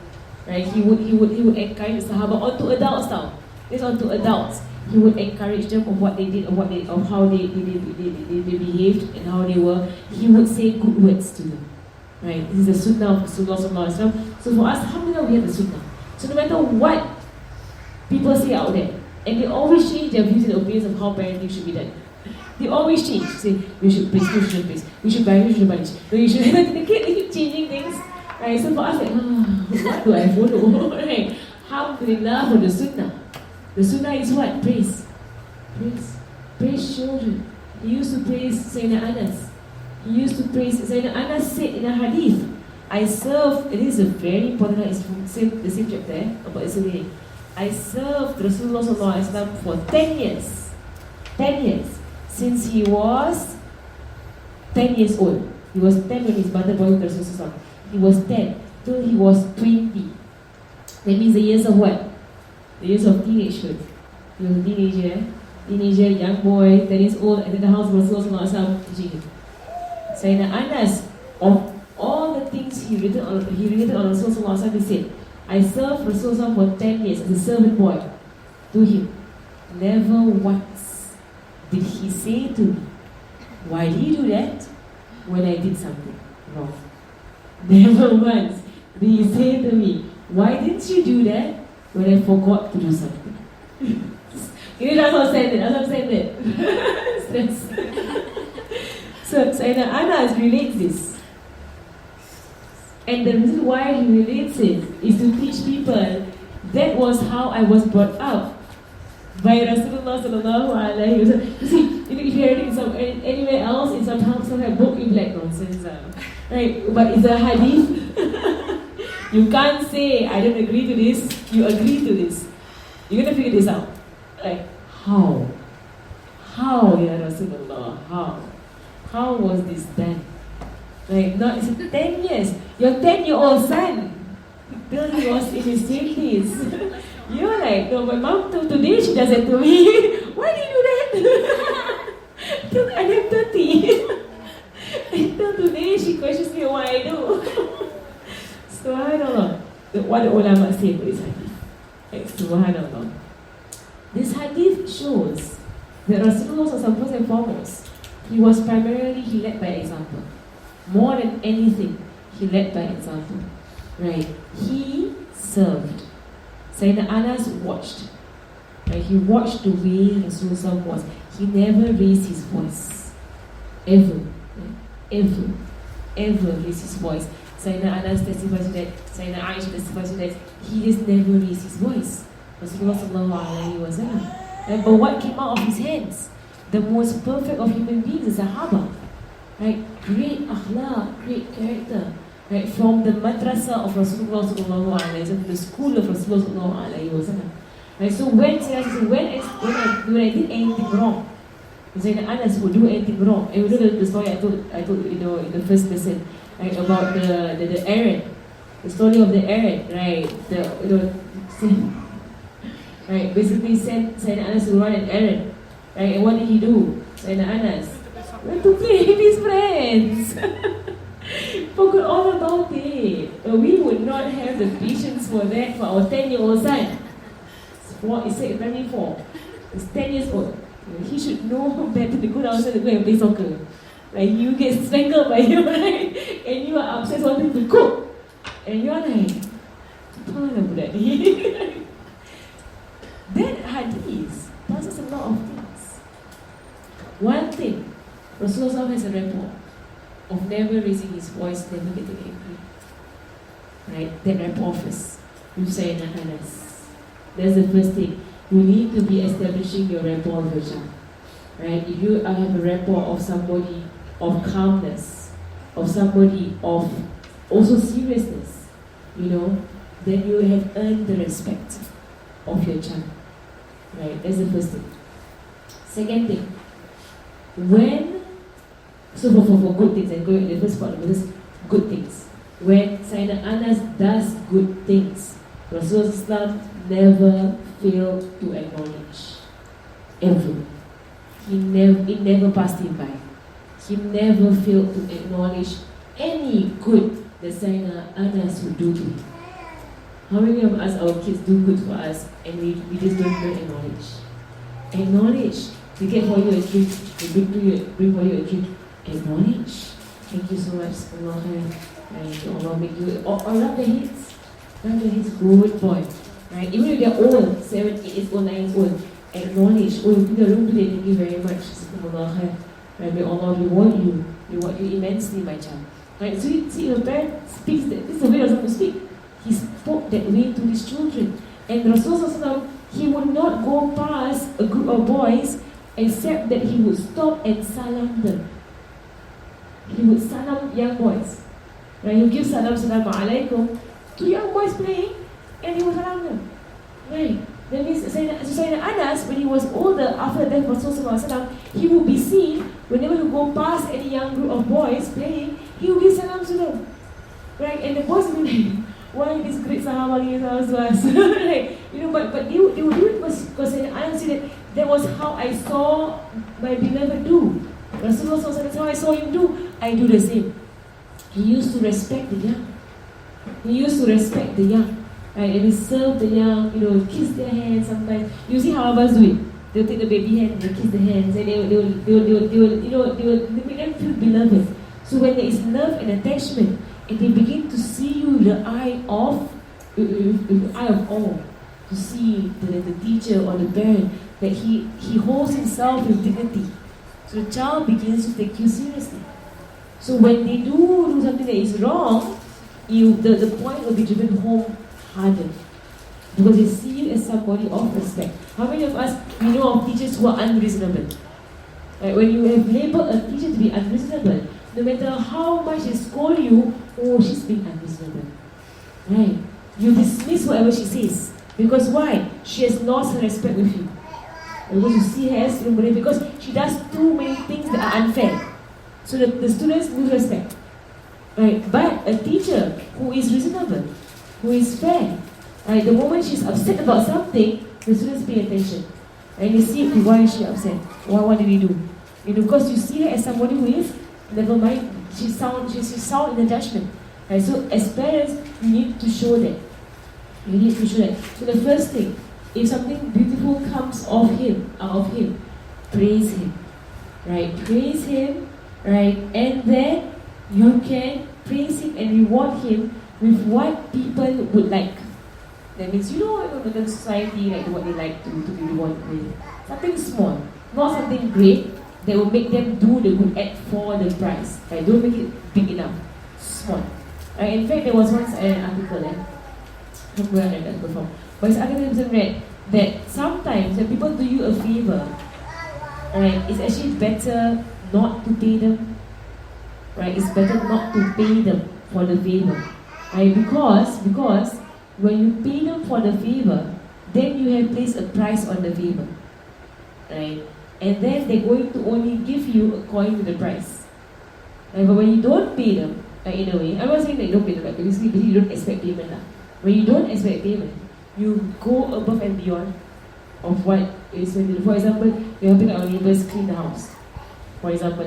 Right? He would encourage the Sahaba onto adults now. It's onto adults. He would encourage them of what they did, of how they behaved and how they were. He would say good words to them. Right? This is the sunnah of Rasulullah. So for us, alhamdulillah, we have the sunnah. So no matter what people say out there, And they always change their views and opinions of how parenting should be done. They always change. Say, we should praise, we should praise, we should punish, we should punish. No, you should. They keep changing things. Right? So for us, like, what do I follow? Right? Alhamdulillah for the sunnah. The sunnah is what? Praise. Praise. Praise children. He used to praise Sayyidina Anas. He used to praise Sayyidina Anas said in a hadith, I served, it is a very important hadith, it's the same chapter about Islam. I served Rasulullah SAW for 10 years. 10 years. Since he was 10 years old. He was 10 when his mother brought him to Rasulullah. He was 10 till he was 20. That means the years of what? The years of teenagehood. He was a teenager, young boy, 10 years old, and in the house of Rasulullah teaching him. Sayyidina Anas, of all the things he related on Rasulullah, he said, I served Rasulullah for 10 years as a servant boy to him. Never once did he say to me, why did you do that when I did something wrong? Never once did he say to me, why didn't you do that when I forgot to do something? That's what I'm saying that. So Sayyidina Anas relates this. And the reason why he relates it is to teach people that was how I was brought up by Rasulullah sallallahu alaihi wasallam. You see, if you're reading anywhere else, in some book, you'll be like, nonsense. Right? But it's a hadith. You can't say, I don't agree to this, you agree to this. You're going to figure this out. Like, how? How, Ya Rasulullah? How? How was this done? Like, not, it's 10 years. Your 10-year-old son, till he was in his 20s. You're like, no, my mom till today she does it to me. Why did you do that? Till I am 30. Until today she questions me what I do. Subhanallah. What the ulama say for this hadith. Like, subhanallah. This hadith shows that Rasulullah first and foremost, he led by example. More than anything, he led by example. Right? He served. Sayyidina Anas watched. Right? He watched the way Rasulullah was. He never raised his voice. Ever. Right? Ever raised his voice. Sayyidina Anas testifies to that. Sayyidina Aisha testifies to that. He just never raised his voice. Rasulullah sallallahu alayhi wa sallam. But what came out of his hands? The most perfect of human beings, the Sahaba. Right? Great akhlaq, great character. Right? From the madrasa of Rasulullah sallallahu alayhi wa sallam, the school of Rasulullah sallallahu alayhi wa sallam. Right? So when I did anything wrong, Sayyidina Anas would do anything wrong. And you know the story I told in the first lesson, right? About the errand, the story of the errand, right? Right? Basically, Sayyidina Anas to run an errand, right? And what did he do? Sayyidina Anas went to play with his friends. Forgot all about it. But we would not have the patience for that for our 10-year-old son. He's primary 4. He's 10 years old. He should know better to go outside to go and play soccer. Like, you get strangled by him, right? And you are upset wanting to cook. And you're like, that hadith tells us a lot of things. One thing, Rasulullah has a rapport of never raising his voice, never getting angry. Right? That rapport first. You say in Anas. That's the first thing. You need to be establishing your rapport with your child. Right? If you have a rapport of somebody of calmness, of somebody of also seriousness, then you have earned the respect of your child. Right? That's the first thing. Second thing, for good things, and going in the first part of this, good things. When Sayyidina Anas does good things, Rasulullah never failed to acknowledge. Ever. It never passed him by. He never failed to acknowledge any good that Sayyidina Anas would do to him. How many of us, our kids do good for us and we just don't even acknowledge? Acknowledge. They get for you a treat, they bring for you a treat. Acknowledge. Thank you so much. Allah Allah make you. Or rub their heads. Rub their heads. Good boy. Right? Even if they're old, 7, 8 years old, 9 years old, acknowledge, oh, in the room today, thank you very much. Right, may Allah reward you immensely, my child. Right, so you see, your parent speaks, this is the way Rasul to speak. He spoke that way to his children. And Rasulullah, he would not go past a group of boys except that he would stop and salam them. He would salam young boys. Right, he would give salam alaikum to young boys playing, and he would salam them. Right. That means Sayyidina Anas, when he was older, after the death of Rasulullah, he would be seen, whenever he go past any young group of boys playing, he would give salam to them. Right? And the boys would be like, why this great Sahaba giving salams to us? Right? But they would do it because Sayyidina Anas said that was how I saw my beloved do. Rasulullah, that's how I saw him do. I do the same. He used to respect the young. He used to respect the young. Right, and they serve the young, kiss their hands sometimes. You see how Abbas do it. They'll take the baby hand and they'll kiss the hands, and they will make them feel beloved. So when there is love and attachment, and they begin to see you with the eye of awe, to see the teacher or the parent, that he holds himself with dignity. So the child begins to take you seriously. So when they do something that is wrong, the point will be driven home harder, because they see you as somebody of respect. How many of us we know of teachers who are unreasonable? Right? When you have labeled a teacher to be unreasonable, no matter how much they scold you, oh, she's being unreasonable. Right? You dismiss whatever she says. Because why? She has lost her respect with you. Because you see her as because she does too many things that are unfair. So the students lose respect. Right? But a teacher who is reasonable, who is fair, right? The moment she's upset about something, the students pay attention. And you see, why is she upset? What did we do? Because you see her as somebody who is, never mind, she's sound in the judgment. Right? So as parents, you need to show that. You need to show that. So the first thing, if something beautiful comes out of him, praise him. Right? Praise him, right? And then you can praise him and reward him with what people would like. That means, the society, like what they like to be rewarded with. Something small, not something great that will make them do the good act for the prize. Right? Don't make it big enough. Small. Right? In fact, there was once an article, I don't know where I read that before, but this article read that sometimes when people do you a favor, right, it's actually better not to pay them. Right? It's better not to pay them for the favor. Right? Because when you pay them for the favor, then you have placed a price on the favor. Right? And then they're going to only give you a coin with the price. Right? But when you don't pay them, in a way, I'm not saying that you don't pay them, but basically you don't expect payment. When you don't expect payment, you go above and beyond of what is going to do. For example, you're helping our neighbors clean the house. For example,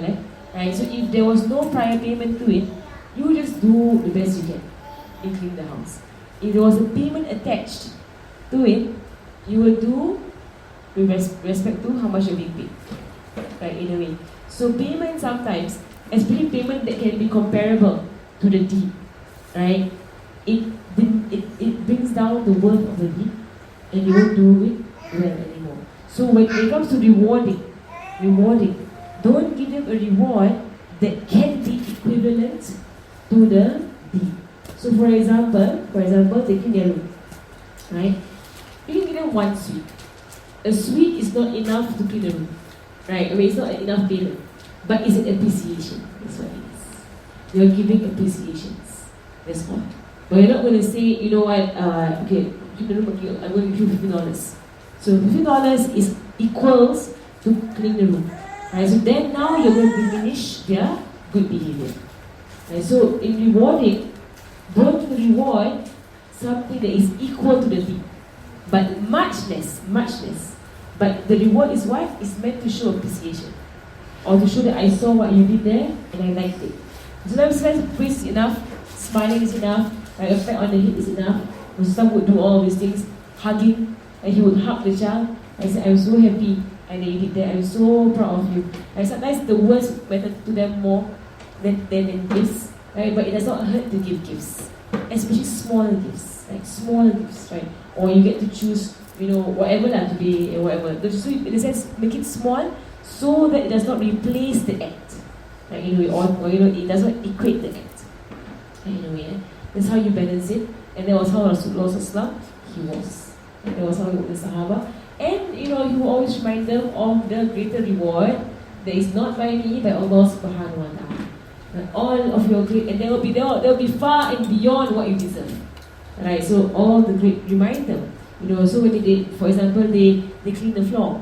right? So if there was no prior payment to it, you just do the best you can in cleaning the house. If there was a payment attached to it, you will do with respect to how much you're being paid. Right, in a way. So payment sometimes, especially payment that can be comparable to the deed, right? It brings down the worth of the deed, and you won't do it well anymore. So when it comes to rewarding, don't give them a reward that can be equivalent to the deed. So for example, taking their room, right? You can give them one sweet. A sweet is not enough to clean the room, right? I mean, it's not enough payment, but it's an appreciation. That's what it is. You're giving appreciations. That's all. But you're not going to say, you know what? Okay, I'm going to give you $50. So $50 is equals to clean the room. Right? So then now you're going to diminish their good behavior. Right? So in rewarding, don't reward something that is equal to the deed, but much less. But the reward is what? It's meant to show appreciation, or to show that I saw what you did there and I liked it. Sometimes praise is enough, smiling is enough, right? A pat on the head is enough. Some would do all these things, hugging, and he would hug the child. I said, I'm so happy and that you did that. I'm so proud of you. And sometimes the words matter to them more than gifts, right? But it does not hurt to give gifts, especially small gifts, right? Small gifts, right? Or you get to choose whatever that today and whatever. So in a sense, make it small so that it does not replace the act. Right, or it does not equate the act. Right, in a way, that's how you balance it. And that was how Rasulullah he was. And that was how he was the Sahaba. And he will always remind them of the greater reward that is not by me, by Allah subhanahu wa ta'ala. And all of your great, and there will be far and beyond what you deserve. Right, so all the great, remind them. So when they, for example, they clean the floor,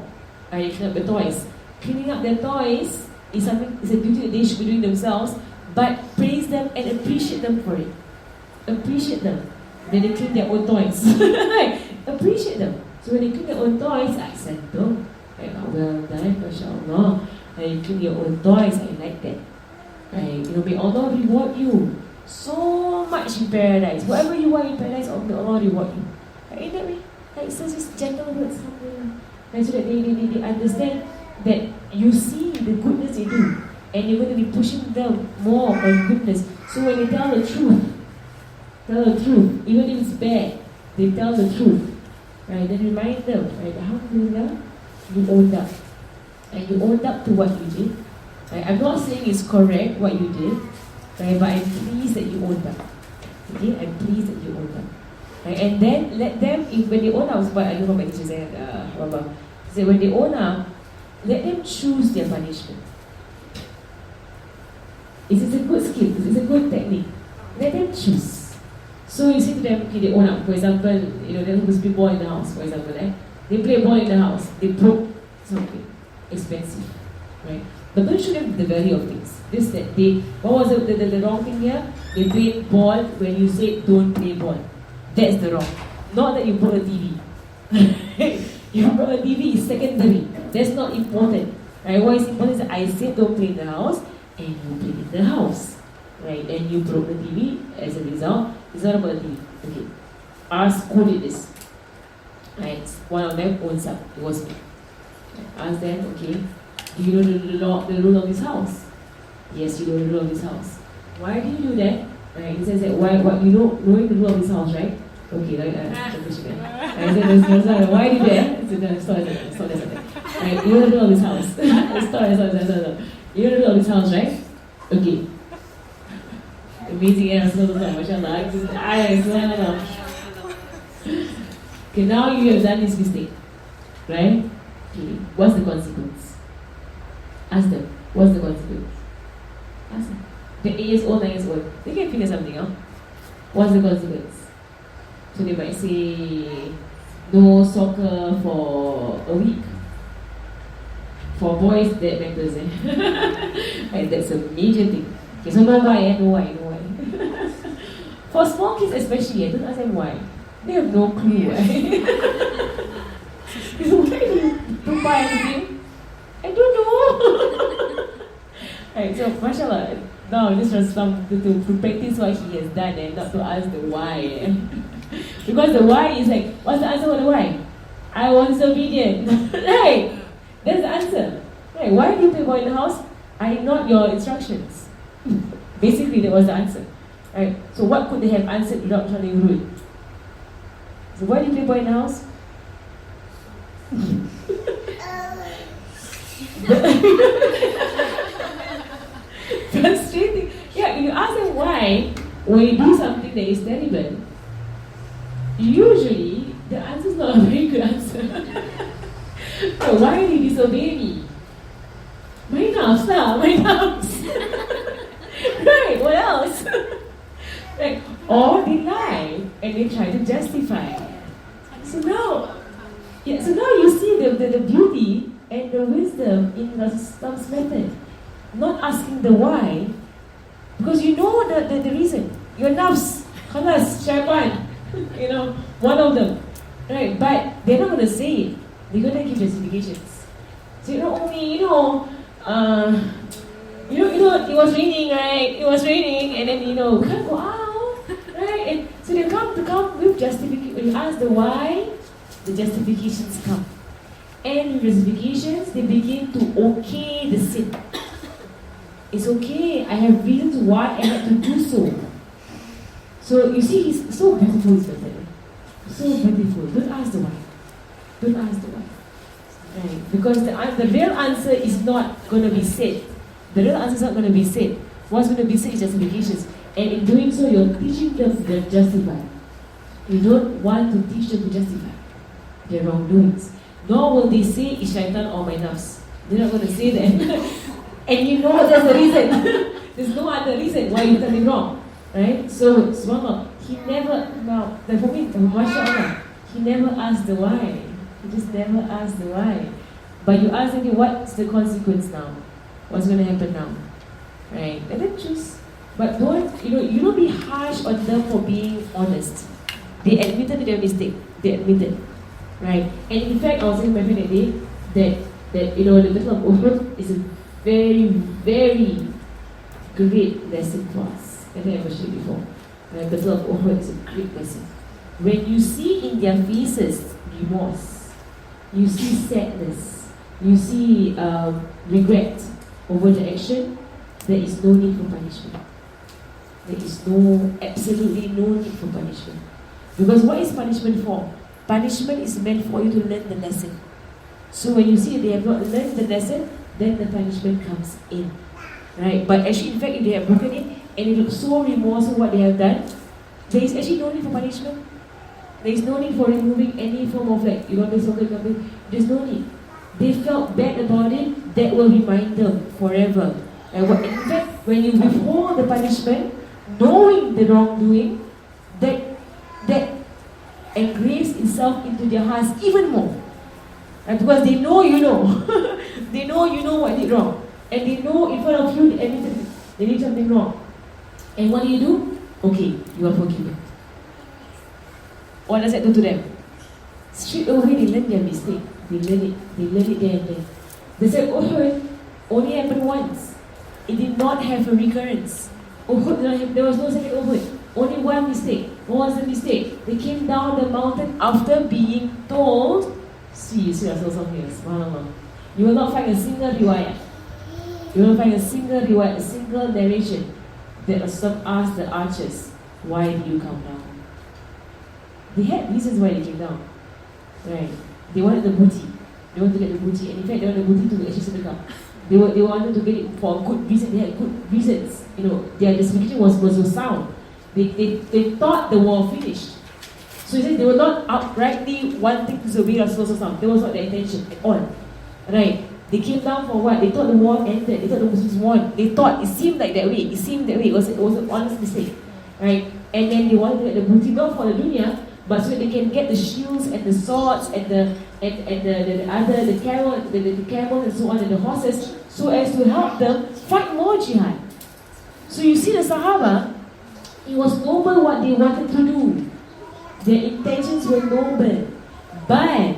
they clean up the toys. Cleaning up their toys is a duty that they should be doing themselves, but praise them and appreciate them for it. Appreciate them. Then they clean their own toys. Appreciate them. So when they clean their own toys, I said, well done, mashallah. And you clean your own toys, I like that. Right? May Allah reward you so much in paradise. Whatever you want in paradise, may Allah reward you. Right? In that way, so just gentle words, right? So that they understand that you see the goodness they do, and you're going to be pushing them more on goodness. So when they tell the truth, even if it's bad, they tell the truth. Right? Then remind them, right? Alhamdulillah, you owned up. And you owned up to what you did. Right? I'm not saying it's correct what you did, right? But I'm pleased that you owned up. Okay? I'm pleased that you owned up. Right? And then let them, when they own up, I don't know what teacher said, so when they own up, let them choose their punishment. It's a good skill, it's a good technique. Let them choose. So you say to them, okay, they own up. For example, there was play ball in the house, for example. They play ball in the house, they broke something expensive. Right? But don't show them the value of things. What was the wrong thing here? They played ball when you said don't play ball. That's the wrong. Not that you broke a TV. You broke a TV is secondary. That's not important. Right? What is important is that I said don't play in the house, and you played in the house. Right? And you broke the TV as a result. It's not about the TV. Okay. Ask who did this. Right? One of them owns up. It was me. Ask them, okay, do you know the rule of this house? Yes, you know the rule of this house. Why do you do that? Right? He says that knowing the rule of this house, right? Okay, the question. Why do you do that? Right? You know the rule of this house. You know the rule of this house, right? Okay. Amazing answer, mashallah. Okay, now you have done this mistake, right? Okay, what's the consequence? Ask them, what's the consequence? Ask them. They're 8 years old, 9 years old. They can figure something out. What's the consequence? So they might say, no soccer for a week. For boys, that matters. And that's a major thing. Okay, so no why. For small kids especially, don't ask them why. They have no clue. Why do you buy anything? I don't know. Right, so mashallah, now just to practice what he has done and not to ask the why. Because the why is like, what's the answer for the why? I was obedient. Right, that's the answer. Right, why do you play ball in the house? I ignored your instructions. Basically, that was the answer. Right, so what could they have answered without sounding rude? So why do you play ball in the house? Frustrating. Yeah, you ask them why, when you do something that is terrible, usually the answer is not a very good answer. So why did you disobey me? My nerves. Right, what else? Right. Or they lie and they try to justify. So now you see the beauty and the wisdom in Islam's method. Not asking the why, because you know the reason. Your nafs, khalas, shaitan, one of them. Right, but they're not going to say it. They're going to give justifications. So it was raining, right? It was raining, and then we can't go out, right? And so they come with justification. When you ask the why, the justifications come. And with justifications, they begin to okay the sin. It's okay, I have reasons why I had to do so. So you see, he's so beautiful, his method. So beautiful. Don't ask the why. Don't ask the why. Right? Because the real answer is not going to be said. The real answer is not going to be said. What's going to be said is justifications. And in doing so, you're teaching them to justify. You don't want to teach them to justify their wrongdoings. Nor will they say, it's shaitan or my nafs. They're not going to say that. And you know there's a reason. There's no other reason why you're turning wrong. Right? So, subhanAllah, he never, now, for me, mashallah, he never asked the why. He just never asked the why. But you ask him, what's the consequence now? What's going to happen now? Right? And then choose. But you don't be harsh on them for being honest. They admitted their mistake. They admitted. Right? And in fact, I was saying to my friend that day that the Battle of Uhud is a very, very great lesson for us. I think I've shared before. The Battle of Uhud is a great lesson. When you see in their faces remorse, you see sadness, you see regret over the action, there is no need for punishment. There is absolutely no need for punishment. Because what is punishment for? Punishment is meant for you to learn the lesson. So when you see they have not learned the lesson, then the punishment comes in. Right? But actually, in fact, if they have broken it and they look so remorseful what they have done, there is actually no need for punishment. There is no need for removing any form of there's no need. They felt bad about it, that will remind them forever. And in fact, when you withhold the punishment, knowing the wrongdoing, that engraves itself into their hearts even more. And because they know you know. They know you know what they did wrong. And they know in front of you they did something wrong. And what do? Okay, you are forgiven. What does that do to them? Straight away they learn their mistake. They learn it there and then. They said Uhud only happened once. It did not have a recurrence. Uhud, there was no second Uhud. Only one mistake. What was the mistake? They came down the mountain after being told, see yourself here, subhanAllah. You will not find a single riwayah. You will not find a single riwayah, a single narration that Rasul asked the archers, why did you come down? They had reasons why they came down. Right? They wanted the booty. They wanted to get the booty. And in fact, they wanted the booty to actually sedekah. They wanted to get it for a good reason. They had good reasons. Their justification was sound. They thought the war finished. So he said they were not outrightly wanting to disobey Rasulullah. That was not their intention at all. Right? They came down for what? They thought the war ended. They thought the Muslims won. They thought it seemed like that way. It was an honest mistake. Right? And then they wanted to get the booty not for the dunya, but so that they can get the shields and the swords and the camels and so on and the horses, so as to help them fight more jihad. So you see the Sahaba, it was noble what they wanted to do. Their intentions were noble, but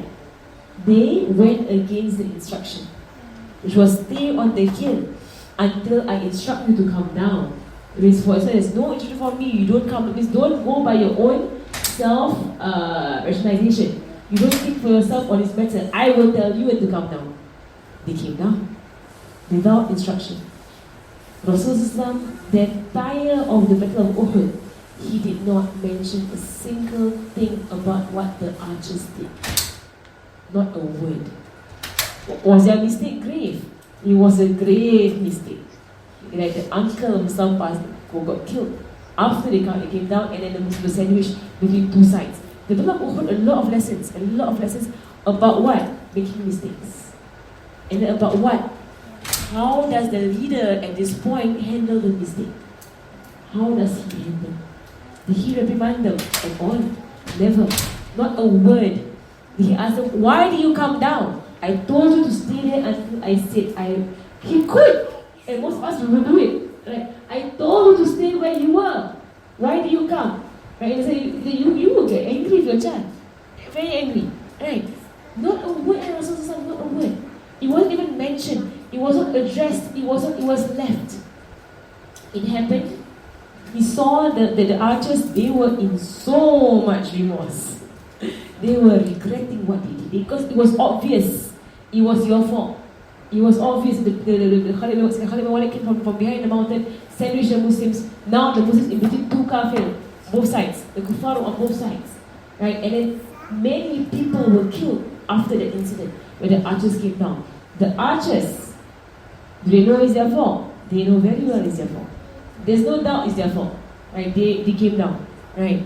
they went against the instruction, which was stay on the hill until I instruct you to come down. It means for there's no instruction from me, you don't come. It means don't go by your own self-rationalization. You don't think for yourself on this matter. I will tell you when to come down. They came down without instruction. Rasulullah, the entire of the Battle of Uhud, he did not mention a single thing about what the archers did. Not a word. Was their mistake grave? It was a grave mistake. Like the uncle himself got killed after they came down, and then the Muslims were sandwiched between two sides. The Battle of Uhud, a lot of lessons about what? Making mistakes. And then about what? How does the leader at this point handle the mistake? How does he handle? Did he reprimand them at all? Never. Not a word. Did he ask them, why do you come down? I told you to stay there until I said he could. And most of us will do it. Right? I told you to stay where you were. Why do you come? Right? And say, you will get angry with your child. Very angry. Right? Not a word, and Rasulullah, not a word. It wasn't even mentioned. It wasn't addressed. It was left. It happened. He saw the archers, they were in so much remorse. They were regretting what they did because it was obvious. It was your fault. It was obvious. The Khalid bin Walid came from behind the mountain, sandwiched the Muslims. Now the Muslims in between two kafir, both sides. The kuffar on both sides. Right? And then many people were killed. after the incident, when the archers came down. The archers, do they know it's their fault? They know very well it's their fault. There's no doubt it's their fault. Right? They came down. Right?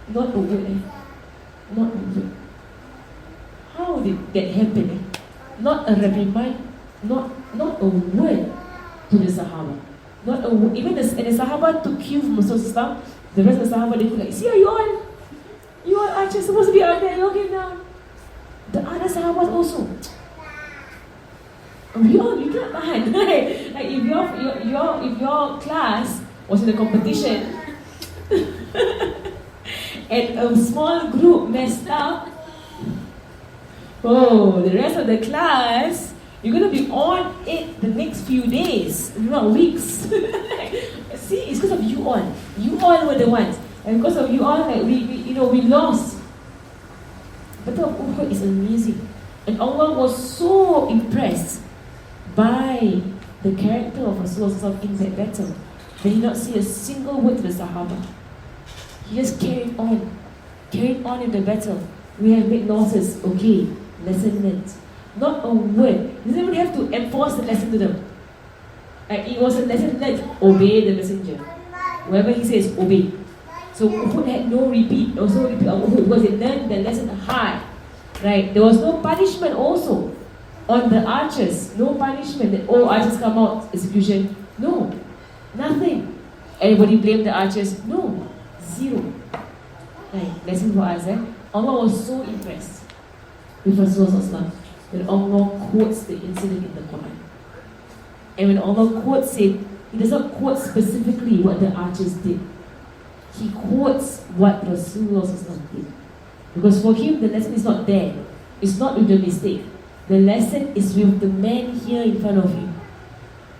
Not a word. Not a word. How did that happen? Not a reprimand, not a word to the Sahaba. Not a word. Even the Sahaba took cue from Rasulullah. The rest of the Sahaba, they could like, see, you all archers supposed to be out there, you all came down. The other Sahabas also. You can't tahan, right? Like if your class was in a competition and a small group messed up, the rest of the class, you're going to be on it the next few days, not weeks. See, it's because of you all. You all were the ones. And because of you all, like, we lost. Battle of Uhud is amazing. And Allah was so impressed by the character of Rasulullah in that battle. They did not say a single word to the Sahaba. He just carried on in the battle. We have made losses, okay, lesson learned. Not a word. He doesn't really have to enforce the lesson to them. It was a lesson learned, obey the messenger. Whatever he says, obey. So Uhud had no repeat, also repeat of Uhud, because they learned the lesson hard. Right? There was no punishment also on the archers. No punishment that, archers come out, execution. No. Nothing. Everybody blamed the archers. No. Zero. Right? Lesson for us. Allah was so impressed with Rasulullah that Allah quotes the incident in the Quran. And when Allah quotes it, He does not quote specifically what the archers did. He quotes what Rasulullah did. Because for him, the lesson is not there. It's not with the mistake. The lesson is with the man here in front of you.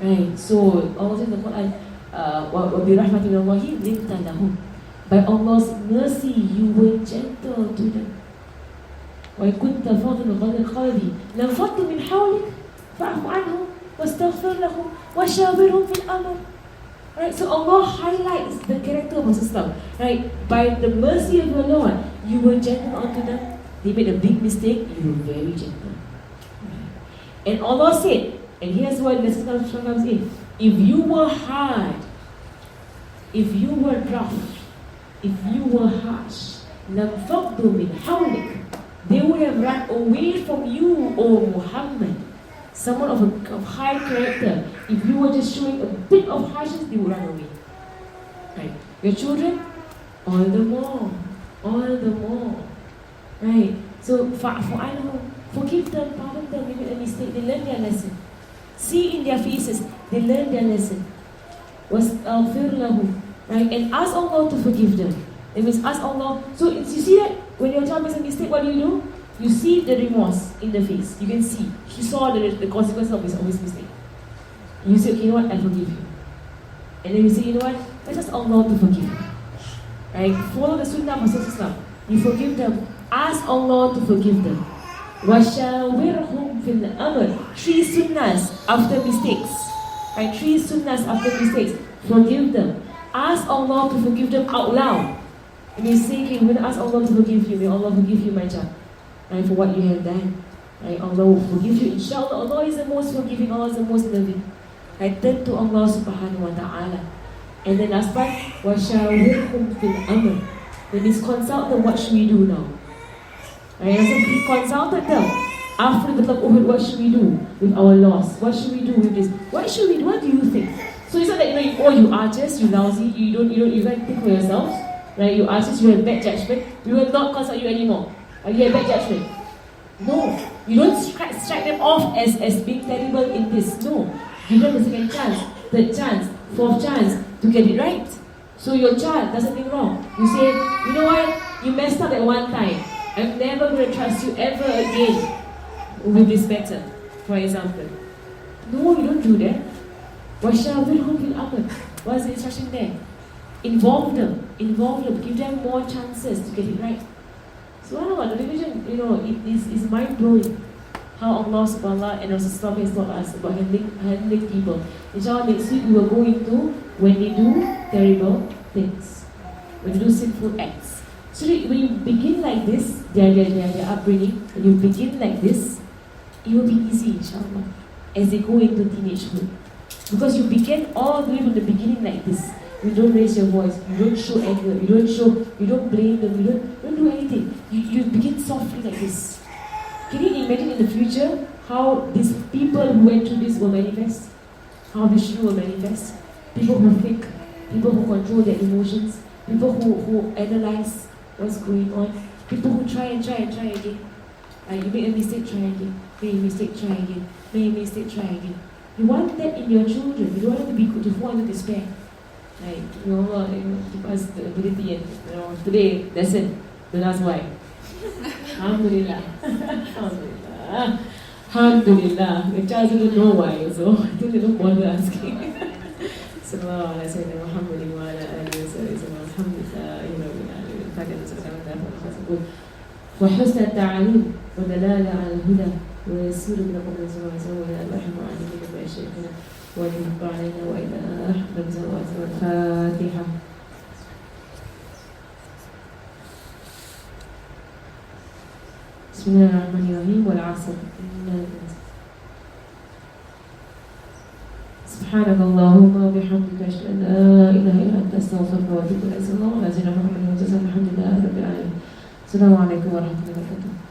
Right? So, Allah says in the Quran, وَبِرَحْمَةِ اللَّهِ لِنْتَ لَهُمْ. By Allah's mercy, you were gentle to them. وَإِكُنْتَ فَضْلُ غَلِ الْخَالِدِ لَنْفَضُّ مِنْ حَوْلِكَ فَاعْفُ عَنْهُمْ وَاسْتَغْفِرْ لَهُمْ وَشَاوِرْهُمْ فِي الْأَمْرِ. Right? So Allah highlights the character of Islam. Right? By the mercy of your Lord, you were gentle unto them. They made a big mistake, you were very gentle. Right? And Allah said, and here's where the lesson comes in. If you were hard, if you were rough, if you were harsh, لَنْفَضُّ مِنْ حَوْلِكَ, they would have run away from you, O Muhammad. Someone of high character. If you were just showing a bit of harshness, they would run away. Right? Your children, all the more. Right? So, forgive them, pardon them, they made a mistake, they learned their lesson. See in their faces, they learned their lesson. وَاسْتَغْفِرْ لَهُمْ. Right? And ask Allah to forgive them. It means ask Allah. So you see that when your child makes a mistake, what do? You see the remorse in the face. You can see. He saw the consequences of his mistake. You say, okay, you know what? I forgive you. And then you say, you know what? Let's ask Allah to forgive you. Right? Follow the sunnah of Rasulullah. You forgive them. Ask Allah to forgive them. وَشَاوِرْهُمْ فِي الْأَمْرِ. 3 sunnahs after mistakes. Right? 3 sunnahs after mistakes. Forgive them. Ask Allah to forgive them out loud. And you say, okay, we're going to ask Allah to forgive you. May Allah forgive you, my child. Right, for what you have done. Right, Allah will forgive you. Inshallah, Allah is the most forgiving, Allah is the most loving. Right, turn to Allah subhanahu wa ta'ala. And then last part, وَشَاوِرْهُمْ فِي الْأَمْرِ. That means consult them, what should we do now? Right, and so he consulted them. After the Battle of Uhud, what should we do with our loss? What should we do with this? What should we do? What do you think? So it's not that, you archers, you lousy, you can't think for yourselves. Right, you archers, you have bad judgment. We will not consult you anymore. You have bad judgment. No. You don't strike them off as being terrible in this. No. Give them a second chance, third chance, fourth chance to get it right. So your child does something wrong. You say, you know what? You messed up at one time. I'm never going to trust you ever again with this matter, for example. No, you don't do that. وَشَاوِرْهُمْ فِي الْأَمْرِ. What's the instruction there? Involve them. Give them more chances to get it right. So the religion, it is mind-blowing how Allah subhanahu wa ta'ala and Rasulullah has taught us about handling people. Inshallah, next week we will go into when they do terrible things, when they do sinful acts. So when you begin like this, their upbringing, when you begin like this, it will be easy, inshallah, as they go into teenagehood. Because you begin all the way from the beginning like this. You don't raise your voice, you don't show anger, you don't blame them, you don't do anything. You begin softly like this. Can you imagine in the future how these people who went through this will manifest? How Vishnu will manifest? People who think, people who control their emotions, people who analyze what's going on, people who try again. You make a mistake, try again. Make a mistake, try again. Make a mistake, try again. You want that in your children. You don't want them to be good, to fall into despair. Allah, give us the ability and today, lesson, don't ask why. Alhamdulillah. Alhamdulillah. Alhamdulillah. The child doesn't know why, so I think they don't bother asking. Sallallahu alaihi wasallam, Muhammadin wa ala alihi wa sallam, alhamdulillah, وحسن التعليم والدلالة على الهدى ويسير بنا قبل الزواج وإلى الرحم وعليك بأشيائنا ويتوب علينا وإلى أحد الزواج والفاتحة. بسم الله الرحمن الرحيم والعصر. سبحانك اللهم وبحمدك أشهد أن لا إله إلا أنت أستغفرك وأتوب إليك. صلى الله على سيدنا محمد وسلم. الحمد لله رب العالمين. السلام عليكم ورحمة الله وبركاته.